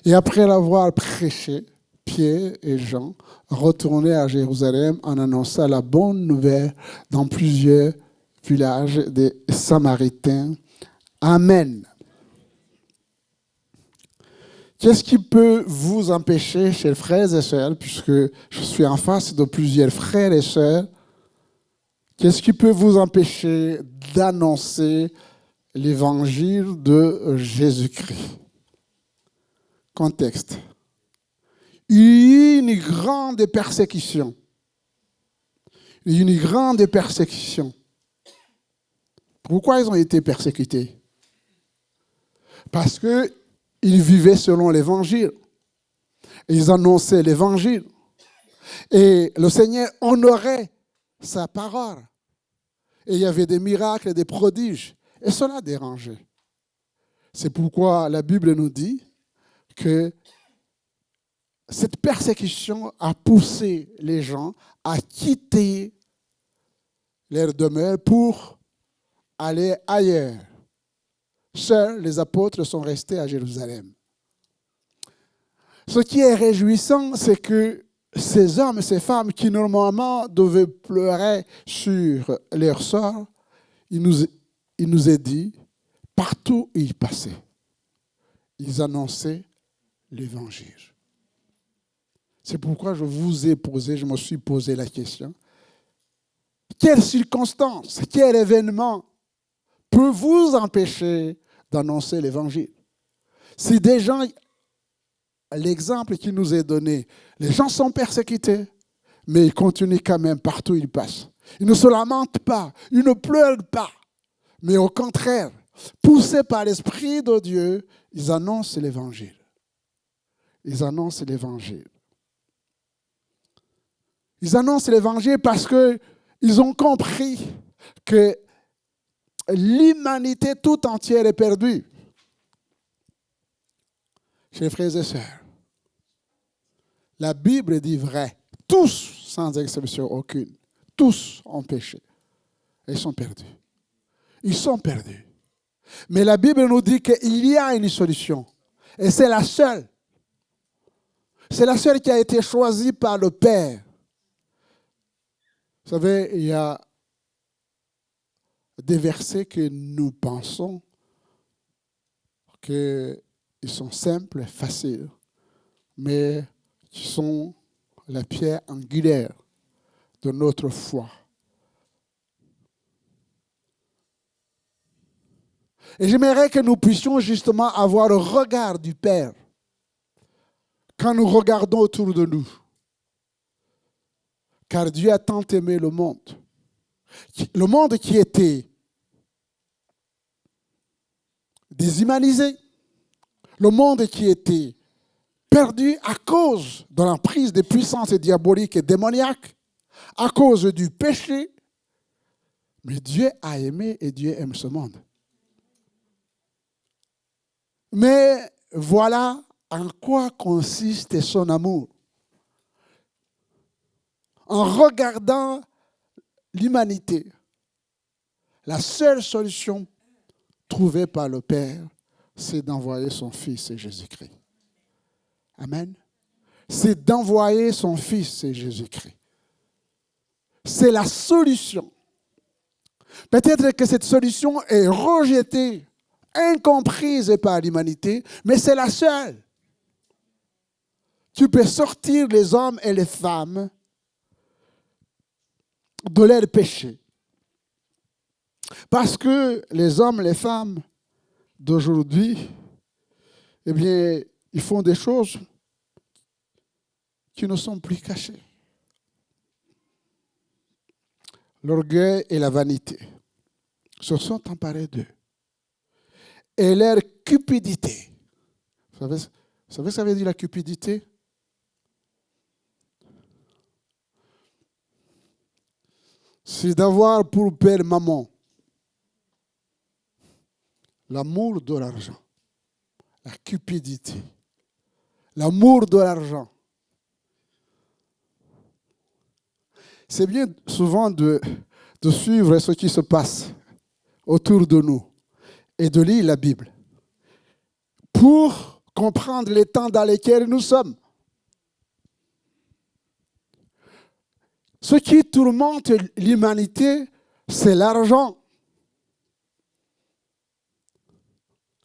et après l'avoir prêché, Pierre et Jean retournaient à Jérusalem en annonçant la bonne nouvelle dans plusieurs villages des Samaritains. Amen. Qu'est-ce qui peut vous empêcher, chers frères et sœurs, puisque je suis en face de plusieurs frères et sœurs, qu'est-ce qui peut vous empêcher d'annoncer l'évangile de Jésus-Christ? Contexte. Il y a une grande persécution. Une grande persécution. Pourquoi ils ont été persécutés? Parce qu'ils vivaient selon l'évangile. Ils annonçaient l'évangile. Et le Seigneur honorait sa parole. Et il y avait des miracles et des prodiges. Et cela dérangeait. C'est pourquoi la Bible nous dit que cette persécution a poussé les gens à quitter leur demeure pour aller ailleurs. Seuls les apôtres sont restés à Jérusalem. Ce qui est réjouissant, c'est que ces hommes et ces femmes qui normalement devaient pleurer sur leur sort, il nous est dit, partout où ils passaient, ils annonçaient l'évangile. C'est pourquoi je me suis posé la question, quelle circonstance, quel événement peut vous empêcher d'annoncer l'évangile? Si des gens, l'exemple qui nous est donné, les gens sont persécutés, mais ils continuent quand même partout où ils passent. Ils ne se lamentent pas, ils ne pleurent pas, mais au contraire, poussés par l'Esprit de Dieu, ils annoncent l'évangile. Ils annoncent l'évangile. Ils annoncent l'évangile parce qu'ils ont compris que l'humanité tout entière est perdue. Chers frères et sœurs, la Bible dit vrai. Tous, sans exception aucune, tous ont péché. Ils sont perdus. Ils sont perdus. Mais la Bible nous dit qu'il y a une solution. Et c'est la seule. C'est la seule qui a été choisie par le Père. Vous savez, il y a des versets que nous pensons qu'ils sont simples, faciles, mais qui sont la pierre angulaire de notre foi. Et j'aimerais que nous puissions justement avoir le regard du Père quand nous regardons autour de nous. Car Dieu a tant aimé le monde qui était déshumanisé, le monde qui était perdu à cause de l'emprise des puissances diaboliques et démoniaques, à cause du péché. Mais Dieu a aimé et Dieu aime ce monde. Mais voilà en quoi consiste son amour. En regardant l'humanité, la seule solution trouvée par le Père, c'est d'envoyer son Fils, Jésus-Christ. Amen. C'est d'envoyer son Fils, Jésus-Christ. C'est la solution. Peut-être que cette solution est rejetée, incomprise par l'humanité, mais c'est la seule. Tu peux sortir les hommes et les femmes de leur péché. Parce que les hommes, les femmes d'aujourd'hui, eh bien, ils font des choses qui ne sont plus cachées. L'orgueil et la vanité se sont emparés d'eux. Et leur cupidité Vous savez ce que ça veut dire la cupidité? C'est d'avoir pour père maman l'amour de l'argent, la cupidité, l'amour de l'argent. C'est bien souvent de suivre ce qui se passe autour de nous et de lire la Bible pour comprendre les temps dans lesquels nous sommes. Ce qui tourmente l'humanité, c'est l'argent.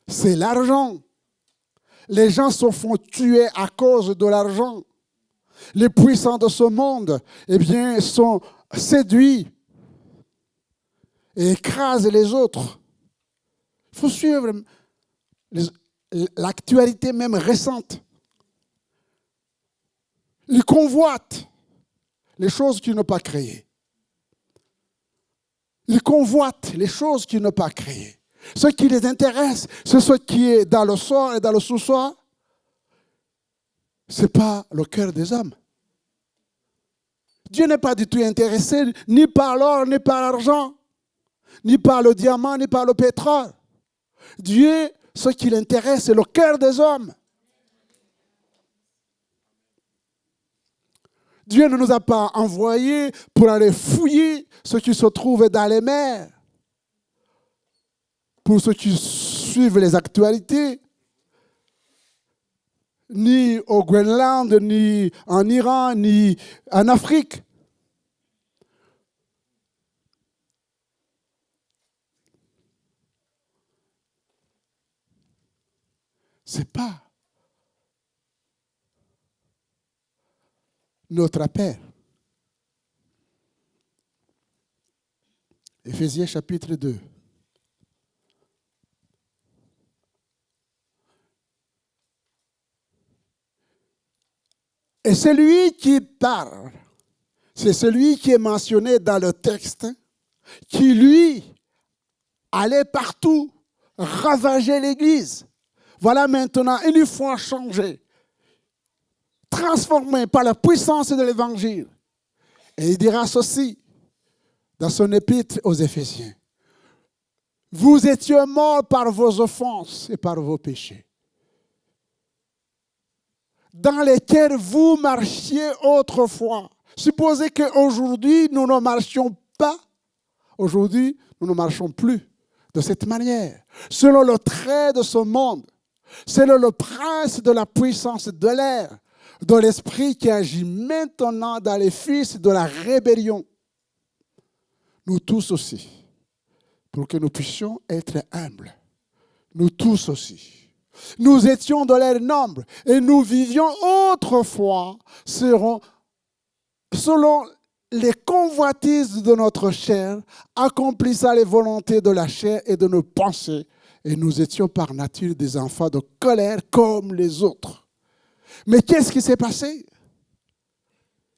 C'est l'argent. Les gens se font tuer à cause de l'argent. Les puissants de ce monde, eh bien, sont séduits et écrasent les autres. Il faut suivre l'actualité même récente. Ils convoitent les choses qu'ils n'ont pas créées. Ils convoitent les choses qu'ils n'ont pas créées. Ce qui les intéresse, c'est ce qui est dans le sol et dans le sous-sol. Ce n'est pas le cœur des hommes. Dieu n'est pas du tout intéressé ni par l'or, ni par l'argent, ni par le diamant, ni par le pétrole. Dieu, ce qui l'intéresse, c'est le cœur des hommes. Dieu ne nous a pas envoyés pour aller fouiller ce qui se trouve dans les mers, pour ceux qui suivent les actualités, ni au Groenland, ni en Iran, ni en Afrique. Ce n'est pas notre appel. Éphésiens chapitre 2. Et celui qui parle, c'est celui qui est mentionné dans le texte, qui lui allait partout, ravager l'Église. Voilà maintenant une fois changé, transformé par la puissance de l'Évangile. Et il dira ceci dans son épître aux Éphésiens. Vous étiez morts par vos offenses et par vos péchés, dans lesquels vous marchiez autrefois. Supposez qu'aujourd'hui, nous ne marchions pas. Aujourd'hui, nous ne marchons plus de cette manière. Selon le trait de ce monde, selon le prince de la puissance de l'air, de l'esprit qui agit maintenant dans les fils de la rébellion. Nous tous aussi, pour que nous puissions être humbles. Nous tous aussi. Nous étions de leur nombre et nous vivions autrefois selon les convoitises de notre chair, accomplissant les volontés de la chair et de nos pensées. Et nous étions par nature des enfants de colère comme les autres. Mais qu'est-ce qui s'est passé?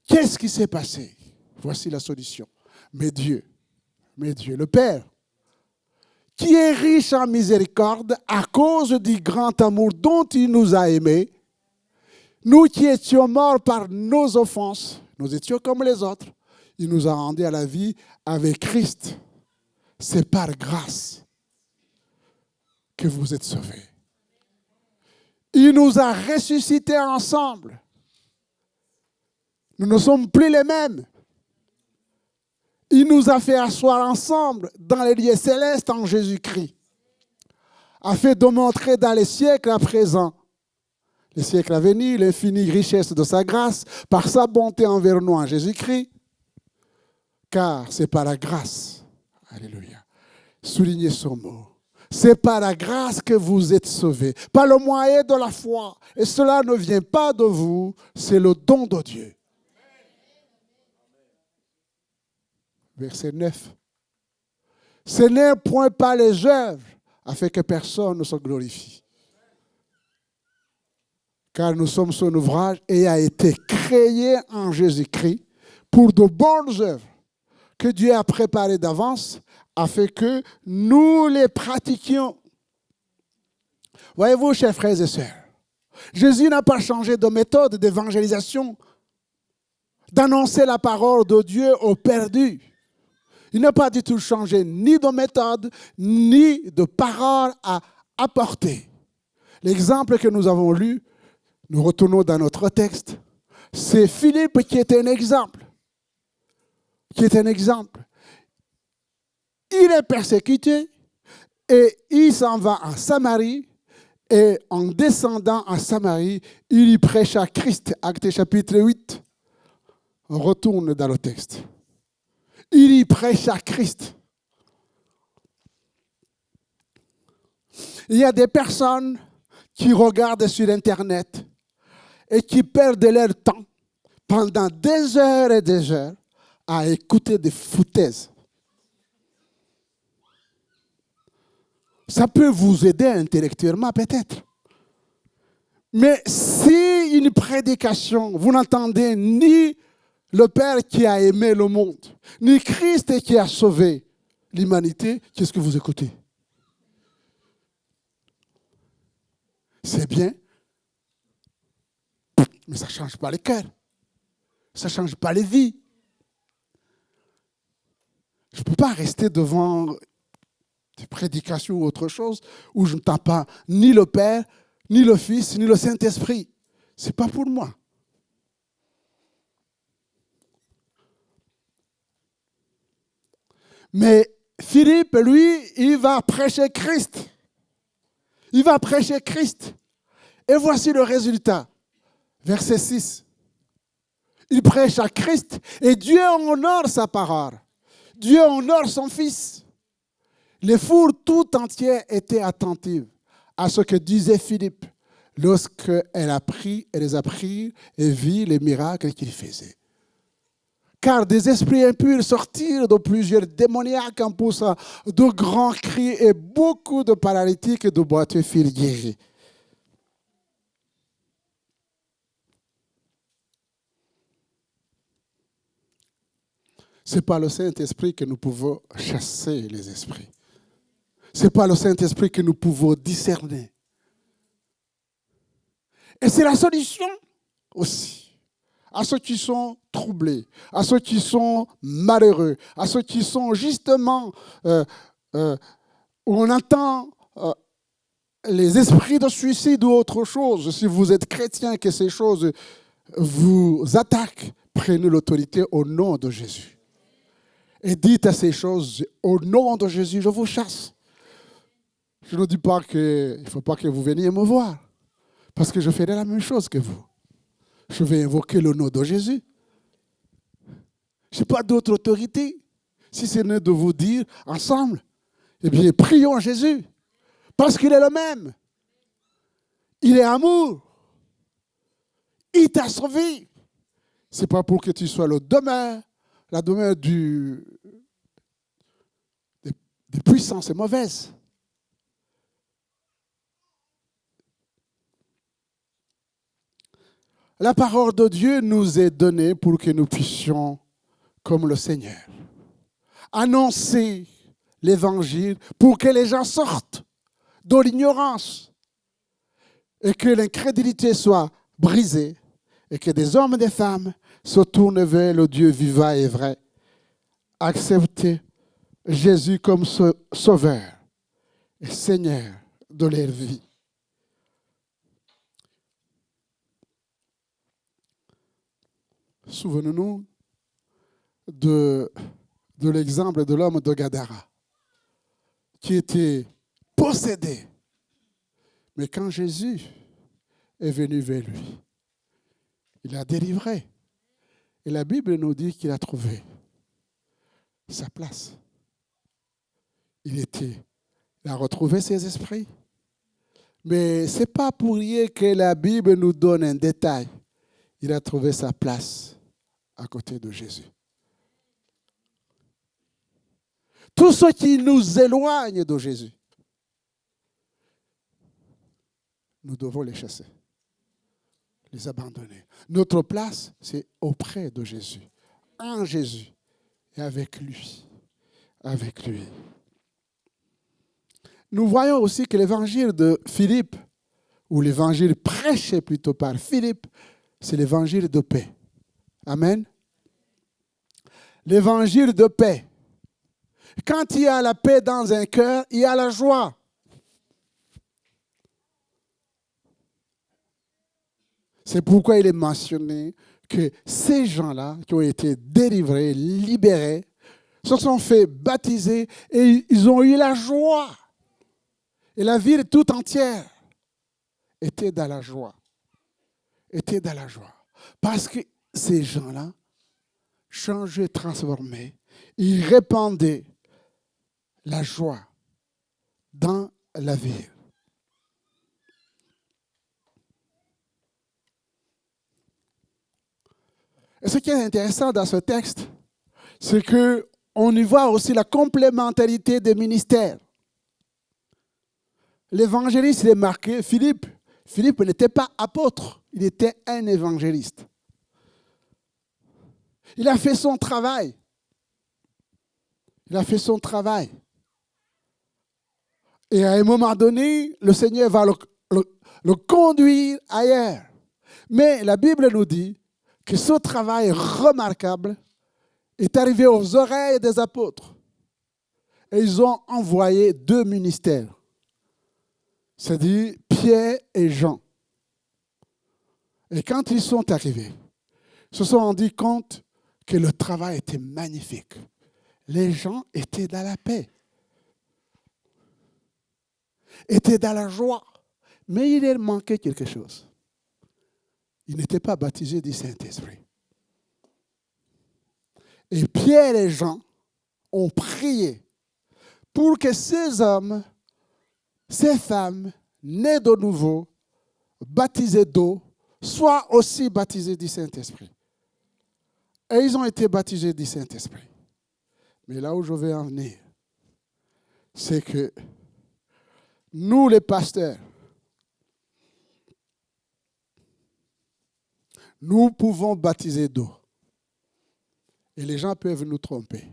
Qu'est-ce qui s'est passé? Voici la solution. Mais Dieu, le Père, qui est riche en miséricorde à cause du grand amour dont il nous a aimés, nous qui étions morts par nos offenses, nous étions comme les autres, il nous a rendus à la vie avec Christ. C'est par grâce que vous êtes sauvés. Il nous a ressuscités ensemble. Nous ne sommes plus les mêmes. Il nous a fait asseoir ensemble dans les lieux célestes en Jésus-Christ, afin de montrer dans les siècles à présent, les siècles à venir, l'infinie richesse de sa grâce, par sa bonté envers nous en Jésus-Christ, car c'est par la grâce, alléluia, soulignez ce mot, c'est par la grâce que vous êtes sauvés, par le moyen de la foi, et cela ne vient pas de vous, c'est le don de Dieu. Verset 9. Ce n'est point par les œuvres, afin que personne ne se glorifie. Car nous sommes son ouvrage et a été créé en Jésus-Christ pour de bonnes œuvres que Dieu a préparées d'avance afin que nous les pratiquions. Voyez-vous, chers frères et sœurs, Jésus n'a pas changé de méthode d'évangélisation, d'annoncer la parole de Dieu aux perdus. Il n'a pas du tout changé ni de méthode, ni de parole à apporter. L'exemple que nous avons lu, nous retournons dans notre texte, c'est Philippe qui est un exemple. Il est persécuté et il s'en va en Samarie. Et en descendant en Samarie, il y prêche à Christ. Actes chapitre 8. On retourne dans le texte. Il y prêche à Christ. Il y a des personnes qui regardent sur Internet et qui perdent leur temps pendant des heures et des heures à écouter des foutaises. Ça peut vous aider intellectuellement peut-être. Mais si une prédication, vous n'entendez ni le Père qui a aimé le monde, ni Christ qui a sauvé l'humanité, qu'est-ce que vous écoutez? C'est bien, mais ça ne change pas les cœurs. Ça ne change pas les vies. Je ne peux pas rester devant des prédications ou autre chose où je n'entends pas ni le Père, ni le Fils, ni le Saint-Esprit. Ce n'est pas pour moi. Mais Philippe, lui, il va prêcher Christ. Il va prêcher Christ. Et voici le résultat. Verset 6. Il prêche à Christ et Dieu honore sa parole. Dieu honore son Fils. Les foules tout entières étaient attentives à ce que disait Philippe lorsqu'elle les a pris et vit les miracles qu'il faisait. Car des esprits impurs sortirent de plusieurs démoniaques en poussant de grands cris et beaucoup de paralytiques et de boiteux furent guéris. Ce n'est pas le Saint-Esprit que nous pouvons chasser les esprits. Ce n'est pas le Saint-Esprit que nous pouvons discerner. Et c'est la solution aussi à ceux qui sont troublés, à ceux qui sont malheureux, à ceux qui sont justement où on entend les esprits de suicide ou autre chose. Si vous êtes chrétien, que ces choses vous attaquent, prenez l'autorité au nom de Jésus. Et dites à ces choses, au nom de Jésus, je vous chasse. Je ne dis pas qu'il ne faut pas que vous veniez me voir, parce que je ferai la même chose que vous. Je vais invoquer le nom de Jésus. Je n'ai pas d'autre autorité, si ce n'est de vous dire ensemble, eh bien, prions Jésus, parce qu'il est le même. Il est amour. Il t'a sauvé. Ce n'est pas pour que tu sois la demeure des puissances mauvaises. La parole de Dieu nous est donnée pour que nous puissions, comme le Seigneur, annoncer l'évangile pour que les gens sortent de l'ignorance et que l'incrédulité soit brisée et que des hommes et des femmes se tournent vers le Dieu vivant et vrai. Accepter Jésus comme sauveur et Seigneur de leur vie. Souvenons-nous de l'exemple de l'homme de Gadara, qui était possédé. Mais quand Jésus est venu vers lui, il l'a délivré. Et la Bible nous dit qu'il a trouvé sa place. Il a retrouvé ses esprits. Mais ce n'est pas pour rien que la Bible nous donne un détail. Il a trouvé sa place à côté de Jésus. Tout ce qui nous éloigne de Jésus, nous devons les chasser, les abandonner. Notre place, c'est auprès de Jésus, en Jésus et avec lui. Avec lui. Nous voyons aussi que l'évangile de Philippe, ou l'évangile prêché plutôt par Philippe, c'est l'évangile de paix. Amen. L'évangile de paix. Quand il y a la paix dans un cœur, il y a la joie. C'est pourquoi il est mentionné que ces gens-là qui ont été délivrés, libérés, se sont fait baptiser et ils ont eu la joie. Et la ville tout entière était dans la joie. Était dans la joie. Parce que ces gens-là, changés, transformés, ils répandaient la joie dans la ville. Et ce qui est intéressant dans ce texte, c'est qu'on y voit aussi la complémentarité des ministères. L'évangéliste, il est marqué, Philippe. Philippe n'était pas apôtre, il était un évangéliste. Il a fait son travail. Il a fait son travail. Et à un moment donné, le Seigneur va le conduire ailleurs. Mais la Bible nous dit que ce travail remarquable est arrivé aux oreilles des apôtres. Et ils ont envoyé 2 ministères. C'est-à-dire Pierre et Jean. Et quand ils sont arrivés, ils se sont rendus compte que le travail était magnifique. Les gens étaient dans la paix, étaient dans la joie. Mais il leur manquait quelque chose. Ils n'étaient pas baptisés du Saint-Esprit. Et Pierre et Jean ont prié pour que ces hommes, ces femmes, nés de nouveau, baptisés d'eau, soient aussi baptisés du Saint-Esprit. Et ils ont été baptisés du Saint-Esprit. Mais là où je veux en venir, c'est que nous, les pasteurs, nous pouvons baptiser d'eau. Et les gens peuvent nous tromper.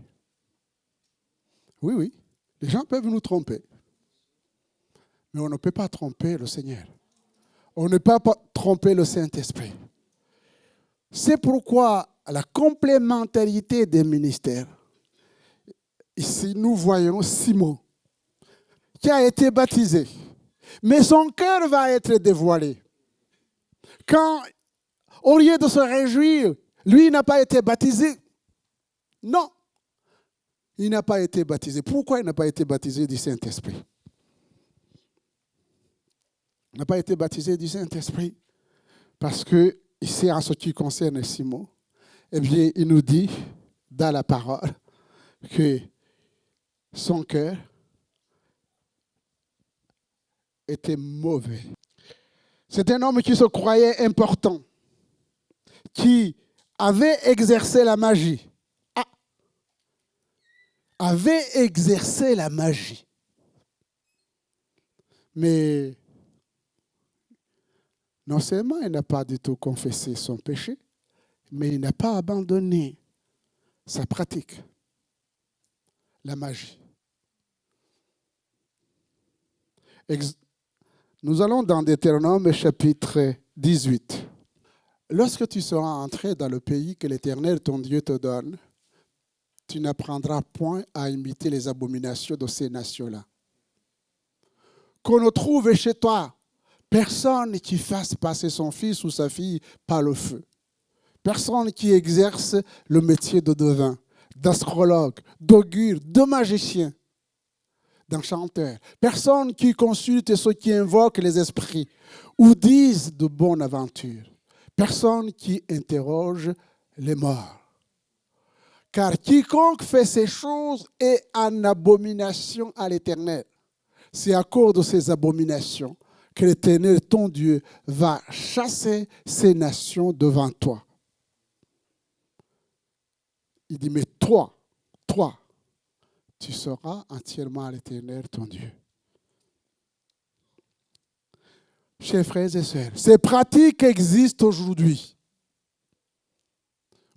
Oui, oui, les gens peuvent nous tromper. Mais on ne peut pas tromper le Seigneur. On ne peut pas tromper le Saint-Esprit. C'est pourquoi la complémentarité des ministères. Ici, nous voyons Simon, qui a été baptisé. Mais son cœur va être dévoilé. Quand, au lieu de se réjouir, lui n'a pas été baptisé. Non, il n'a pas été baptisé. Pourquoi il n'a pas été baptisé du Saint-Esprit? Il n'a pas été baptisé du Saint-Esprit parce que, ici, en ce qui concerne Simon, eh bien, il nous dit dans la parole que son cœur était mauvais. C'est un homme qui se croyait important, qui avait exercé la magie. Avait exercé la magie. Mais non seulement il n'a pas du tout confessé son péché, mais il n'a pas abandonné sa pratique, la magie. Nous allons dans Deutéronome chapitre 18. Lorsque tu seras entré dans le pays que l'Éternel, ton Dieu, te donne, tu n'apprendras point à imiter les abominations de ces nations-là. Qu'on ne trouve chez toi personne qui fasse passer son fils ou sa fille par le feu. Personne qui exerce le métier de devin, d'astrologue, d'augure, de magicien, d'enchanteur. Personne qui consulte ceux qui invoquent les esprits ou disent de bonnes aventures. Personne qui interroge les morts. Car quiconque fait ces choses est en abomination à l'Éternel. C'est à cause de ces abominations que l'Éternel, ton Dieu, va chasser ces nations devant toi. Il dit, mais toi, tu seras entièrement à l'Éternel, ton Dieu. Chers frères et sœurs, ces pratiques existent aujourd'hui.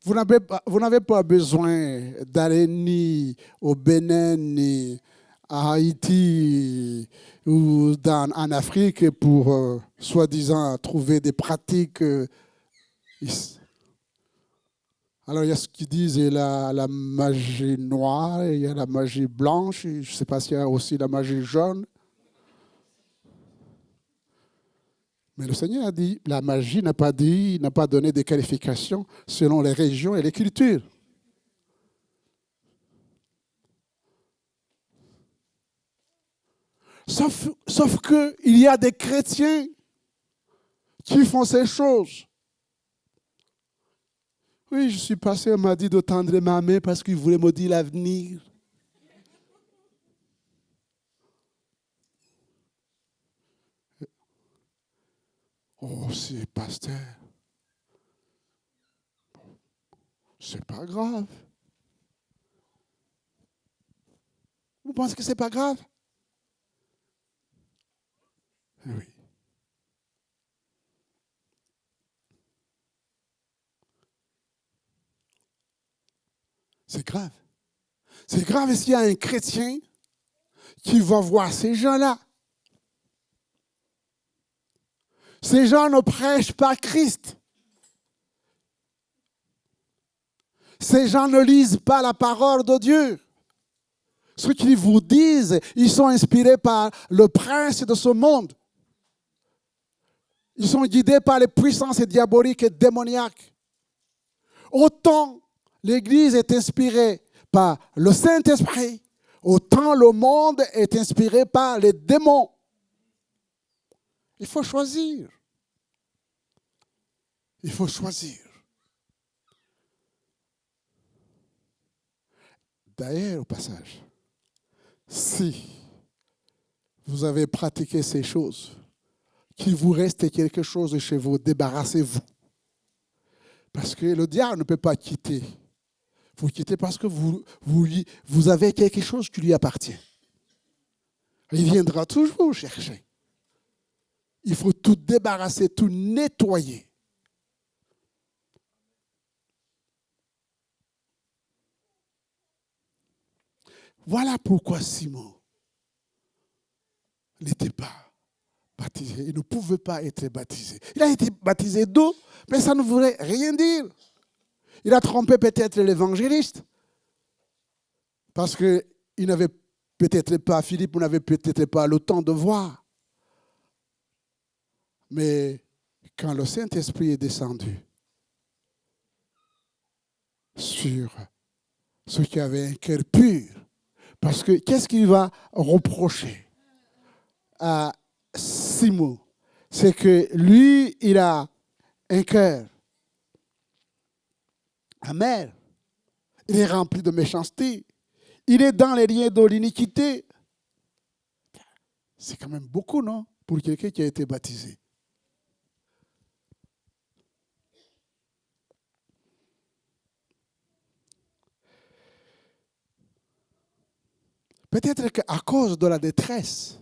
Vous n'avez pas besoin d'aller ni au Bénin, ni à Haïti ou en Afrique pour, soi-disant, trouver des pratiques. Alors, il y a ce qu'ils disent, il y a la magie noire, il y a la magie blanche, je ne sais pas s'il y a aussi la magie jaune. Mais le Seigneur a dit, la magie n'a pas dit, n'a pas donné des qualifications selon les régions et les cultures. Sauf qu'il y a des chrétiens qui font ces choses. Oui, je suis passé, on m'a dit de tendre ma main parce qu'il voulait me dire l'avenir. Oh, c'est pasteur. C'est pas grave. Vous pensez que c'est pas grave? Oui. C'est grave. C'est grave s'il y a un chrétien qui va voir ces gens-là. Ces gens ne prêchent pas Christ. Ces gens ne lisent pas la parole de Dieu. Ce qu'ils vous disent, ils sont inspirés par le prince de ce monde. Ils sont guidés par les puissances diaboliques et démoniaques. Autant l'Église est inspirée par le Saint-Esprit, autant le monde est inspiré par les démons. Il faut choisir. Il faut choisir. D'ailleurs, au passage, si vous avez pratiqué ces choses, qu'il vous reste quelque chose chez vous, débarrassez-vous. Parce que le diable ne peut pas quitter. Vous quittez parce que vous avez quelque chose qui lui appartient. Il viendra toujours vous chercher. Il faut tout débarrasser, tout nettoyer. Voilà pourquoi Simon n'était pas baptisé. Il ne pouvait pas être baptisé. Il a été baptisé d'eau, mais ça ne voulait rien dire. Il a trompé peut-être l'évangéliste. Parce qu'il n'avait peut-être pas, Philippe n'avait peut-être pas le temps de voir. Mais quand le Saint-Esprit est descendu sur ceux qui avaient un cœur pur, parce que qu'est-ce qu'il va reprocher à Simon? C'est que lui, il a un cœur amer. Il est rempli de méchanceté. Il est dans les liens de l'iniquité. C'est quand même beaucoup, non? Pour quelqu'un qui a été baptisé. Peut-être qu'à cause de la détresse,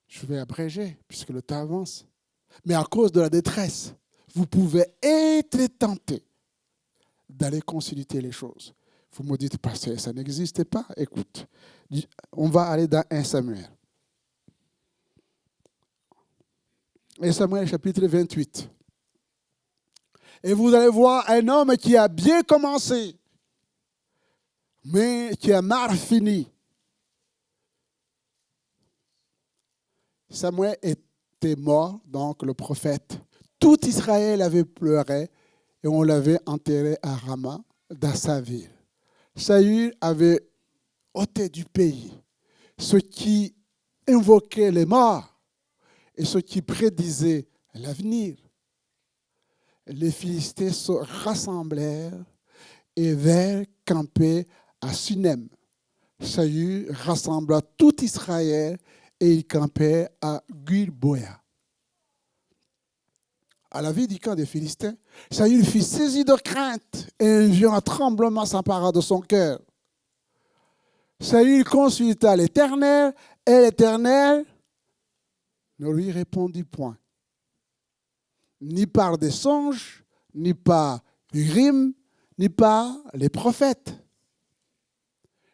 je vais abréger puisque le temps avance, mais à cause de la détresse, vous pouvez être tenté d'aller consulter les choses. Vous me dites, pasteur, ça n'existe pas. Écoute, on va aller dans 1 Samuel. 1 Samuel chapitre 28. Et vous allez voir un homme qui a bien commencé, mais qui a mal fini. Samuel était mort, donc le prophète. Tout Israël avait pleuré et on l'avait enterré à Rama, dans sa ville. Saül avait ôté du pays ce qui invoquait les morts et ce qui prédisait l'avenir. Les Philistins se rassemblèrent et vinrent camper à Sunem. Saül rassembla tout Israël et il campait à Gilboa. À la vue du camp des Philistins, Saül fut saisi de crainte et un violent tremblement s'empara de son cœur. Saül consulta l'Éternel et l'Éternel ne lui répondit point. Ni par des songes, ni par Urim, ni par les prophètes.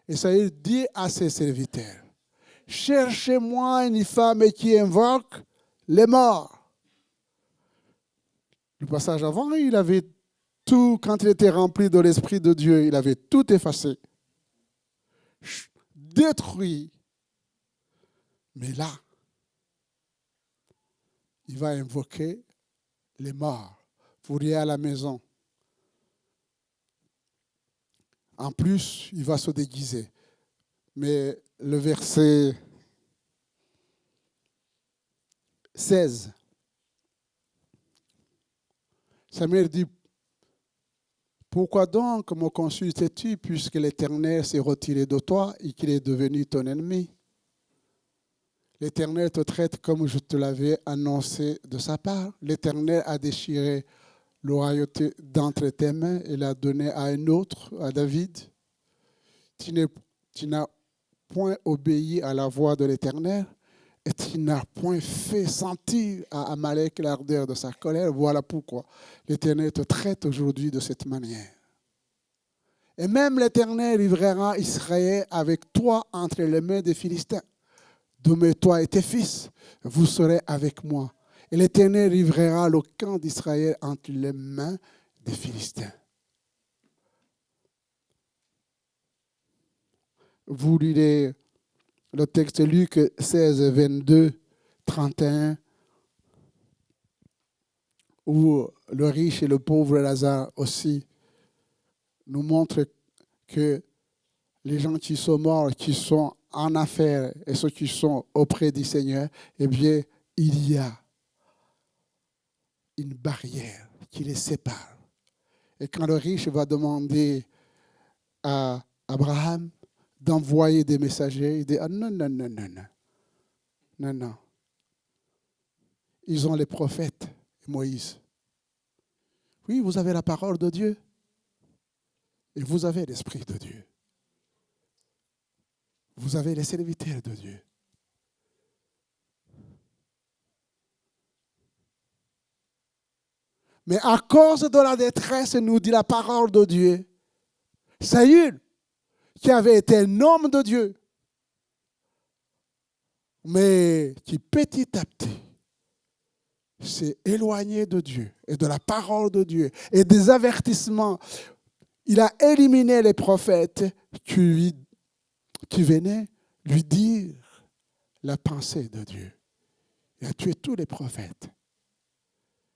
Isaïe dit à ses serviteurs, cherchez-moi une femme qui invoque les morts. Le passage avant, il avait tout, quand il était rempli de l'Esprit de Dieu, il avait tout effacé, détruit. Mais là, il va invoquer les morts. Vous irez à la maison. En plus, il va se déguiser. Mais le verset 16, Samuel dit, pourquoi donc me consultes-tu puisque l'Éternel s'est retiré de toi et qu'il est devenu ton ennemi? L'Éternel te traite comme je te l'avais annoncé de sa part. L'Éternel a déchiré le royauté d'entre tes mains et l'a donné à un autre, à David. Tu n'as point obéi à la voix de l'Éternel et tu n'as point fait sentir à Amalek l'ardeur de sa colère. Voilà pourquoi l'Éternel te traite aujourd'hui de cette manière. Et même l'Éternel livrera Israël avec toi entre les mains des Philistins. Demain, toi et tes fils, vous serez avec moi. Et l'Éternel livrera le camp d'Israël entre les mains des Philistins. Vous lirez le texte Luc 16, 22, 31, où le riche et le pauvre Lazare aussi nous montrent que les gens qui sont morts, qui sont en affaires et ceux qui sont auprès du Seigneur, eh bien, il y a une barrière qui les sépare. Et quand le riche va demander à Abraham d'envoyer des messagers, il dit, ah non, non, non, non, non, non, non. Ils ont les prophètes, Moïse. Oui, vous avez la parole de Dieu et vous avez l'Esprit de Dieu. Vous avez les serviteurs de Dieu. Mais à cause de la détresse, nous dit la parole de Dieu, Saül, qui avait été un homme de Dieu, mais qui petit à petit s'est éloigné de Dieu et de la parole de Dieu et des avertissements. Il a éliminé les prophètes qui venaient lui dire la pensée de Dieu. Il a tué tous les prophètes.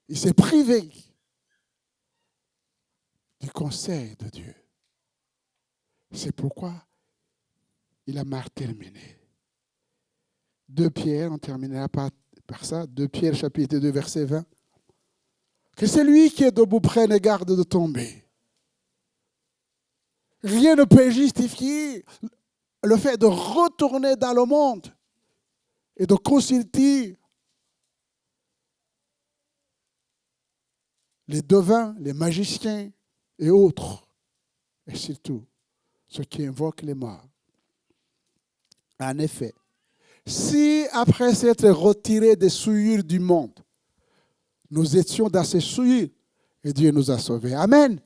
Il s'est privé du conseil de Dieu. C'est pourquoi il a mal terminé. 2 Pierre, on terminera par ça, 2 Pierre chapitre 2 verset 20. Que celui qui est debout prenne garde de tomber. Rien ne peut justifier le fait de retourner dans le monde et de consulter les devins, les magiciens et autres, et surtout ceux qui invoquent les morts. En effet, si après s'être retirés des souillures du monde, nous étions dans ces souillures, et Dieu nous a sauvés. Amen.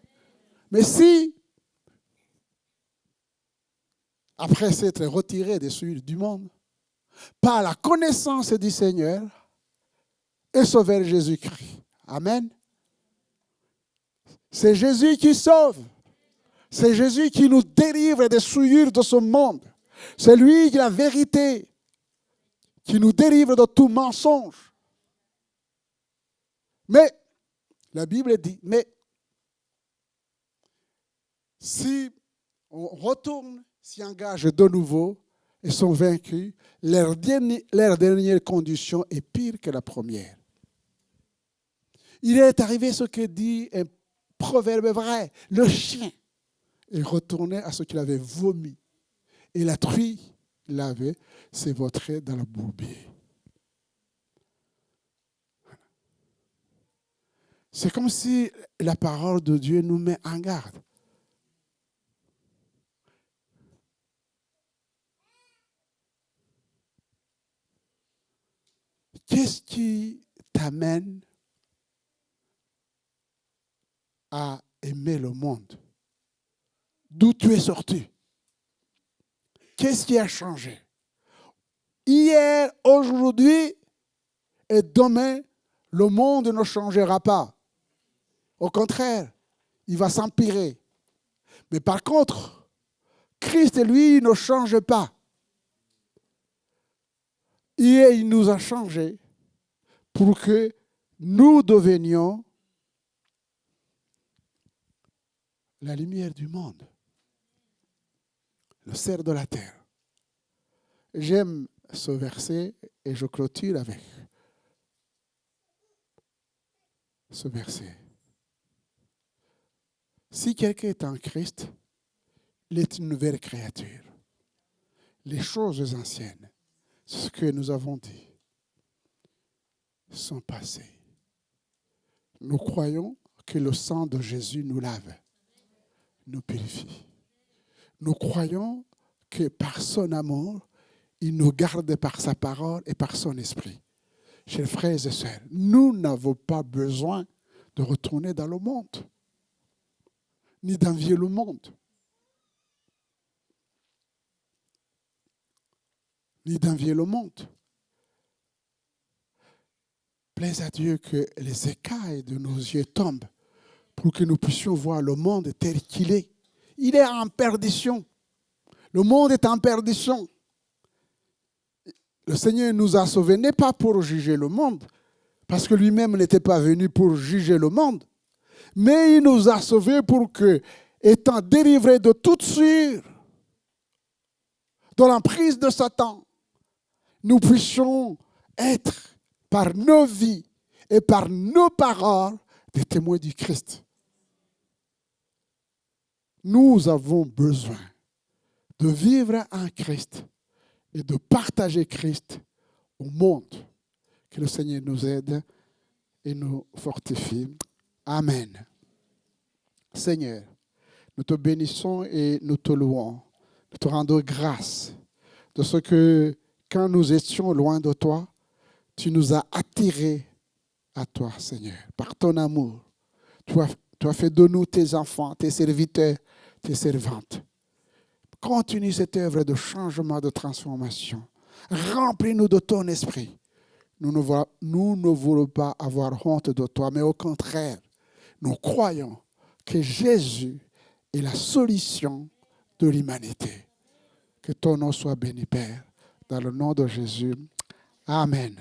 Mais si, après s'être retirés des souillures du monde, par la connaissance du Seigneur et sauver Jésus-Christ. Amen. C'est Jésus qui sauve. C'est Jésus qui nous délivre des souillures de ce monde. C'est lui qui est la vérité, qui nous délivre de tout mensonge. Mais, la Bible dit, mais si on retourne, s'y engage de nouveau et sont vaincus, leur dernière condition est pire que la première. Il est arrivé ce que dit un proverbe vrai, le chien est retourné à ce qu'il avait vomi et la truie l'avait s'évautré dans le bourbier. C'est comme si la parole de Dieu nous met en garde. Qu'est-ce qui t'amène à aimer le monde? D'où tu es sorti? Qu'est-ce qui a changé? Hier, aujourd'hui et demain, le monde ne changera pas. Au contraire, il va s'empirer. Mais par contre, Christ, lui, ne change pas. Hier, il nous a changés pour que nous devenions la lumière du monde, le cerf de la terre. J'aime ce verset et je clôture avec ce verset. Si quelqu'un est en Christ, il est une nouvelle créature. Les choses anciennes, ce que nous avons dit, sont passées. Nous croyons que le sang de Jésus nous lave, nous purifie. Nous croyons que par son amour, il nous garde par sa parole et par son esprit. Chers frères et sœurs, nous n'avons pas besoin de retourner dans le monde, ni d'envier le monde, ni d'envier le monde. Plaise à Dieu que les écailles de nos yeux tombent pour que nous puissions voir le monde tel qu'il est. Il est en perdition. Le monde est en perdition. Le Seigneur nous a sauvés, n'est pas pour juger le monde, parce que lui-même n'était pas venu pour juger le monde, mais il nous a sauvés pour que, étant délivrés de toute souillure, de l'emprise de Satan, nous puissions être, par nos vies et par nos paroles, des témoins du Christ. Nous avons besoin de vivre en Christ et de partager Christ au monde. Que le Seigneur nous aide et nous fortifie. Amen. Seigneur, nous te bénissons et nous te louons. Nous te rendons grâce de ce que, quand nous étions loin de toi, tu nous as attirés à toi, Seigneur, par ton amour. Tu as fait de nous tes enfants, tes serviteurs, tes servantes. Continue cette œuvre de changement, de transformation. Remplis-nous de ton esprit. Nous ne voulons pas avoir honte de toi, mais au contraire, nous croyons que Jésus est la solution de l'humanité. Que ton nom soit béni, Père, dans le nom de Jésus. Amen.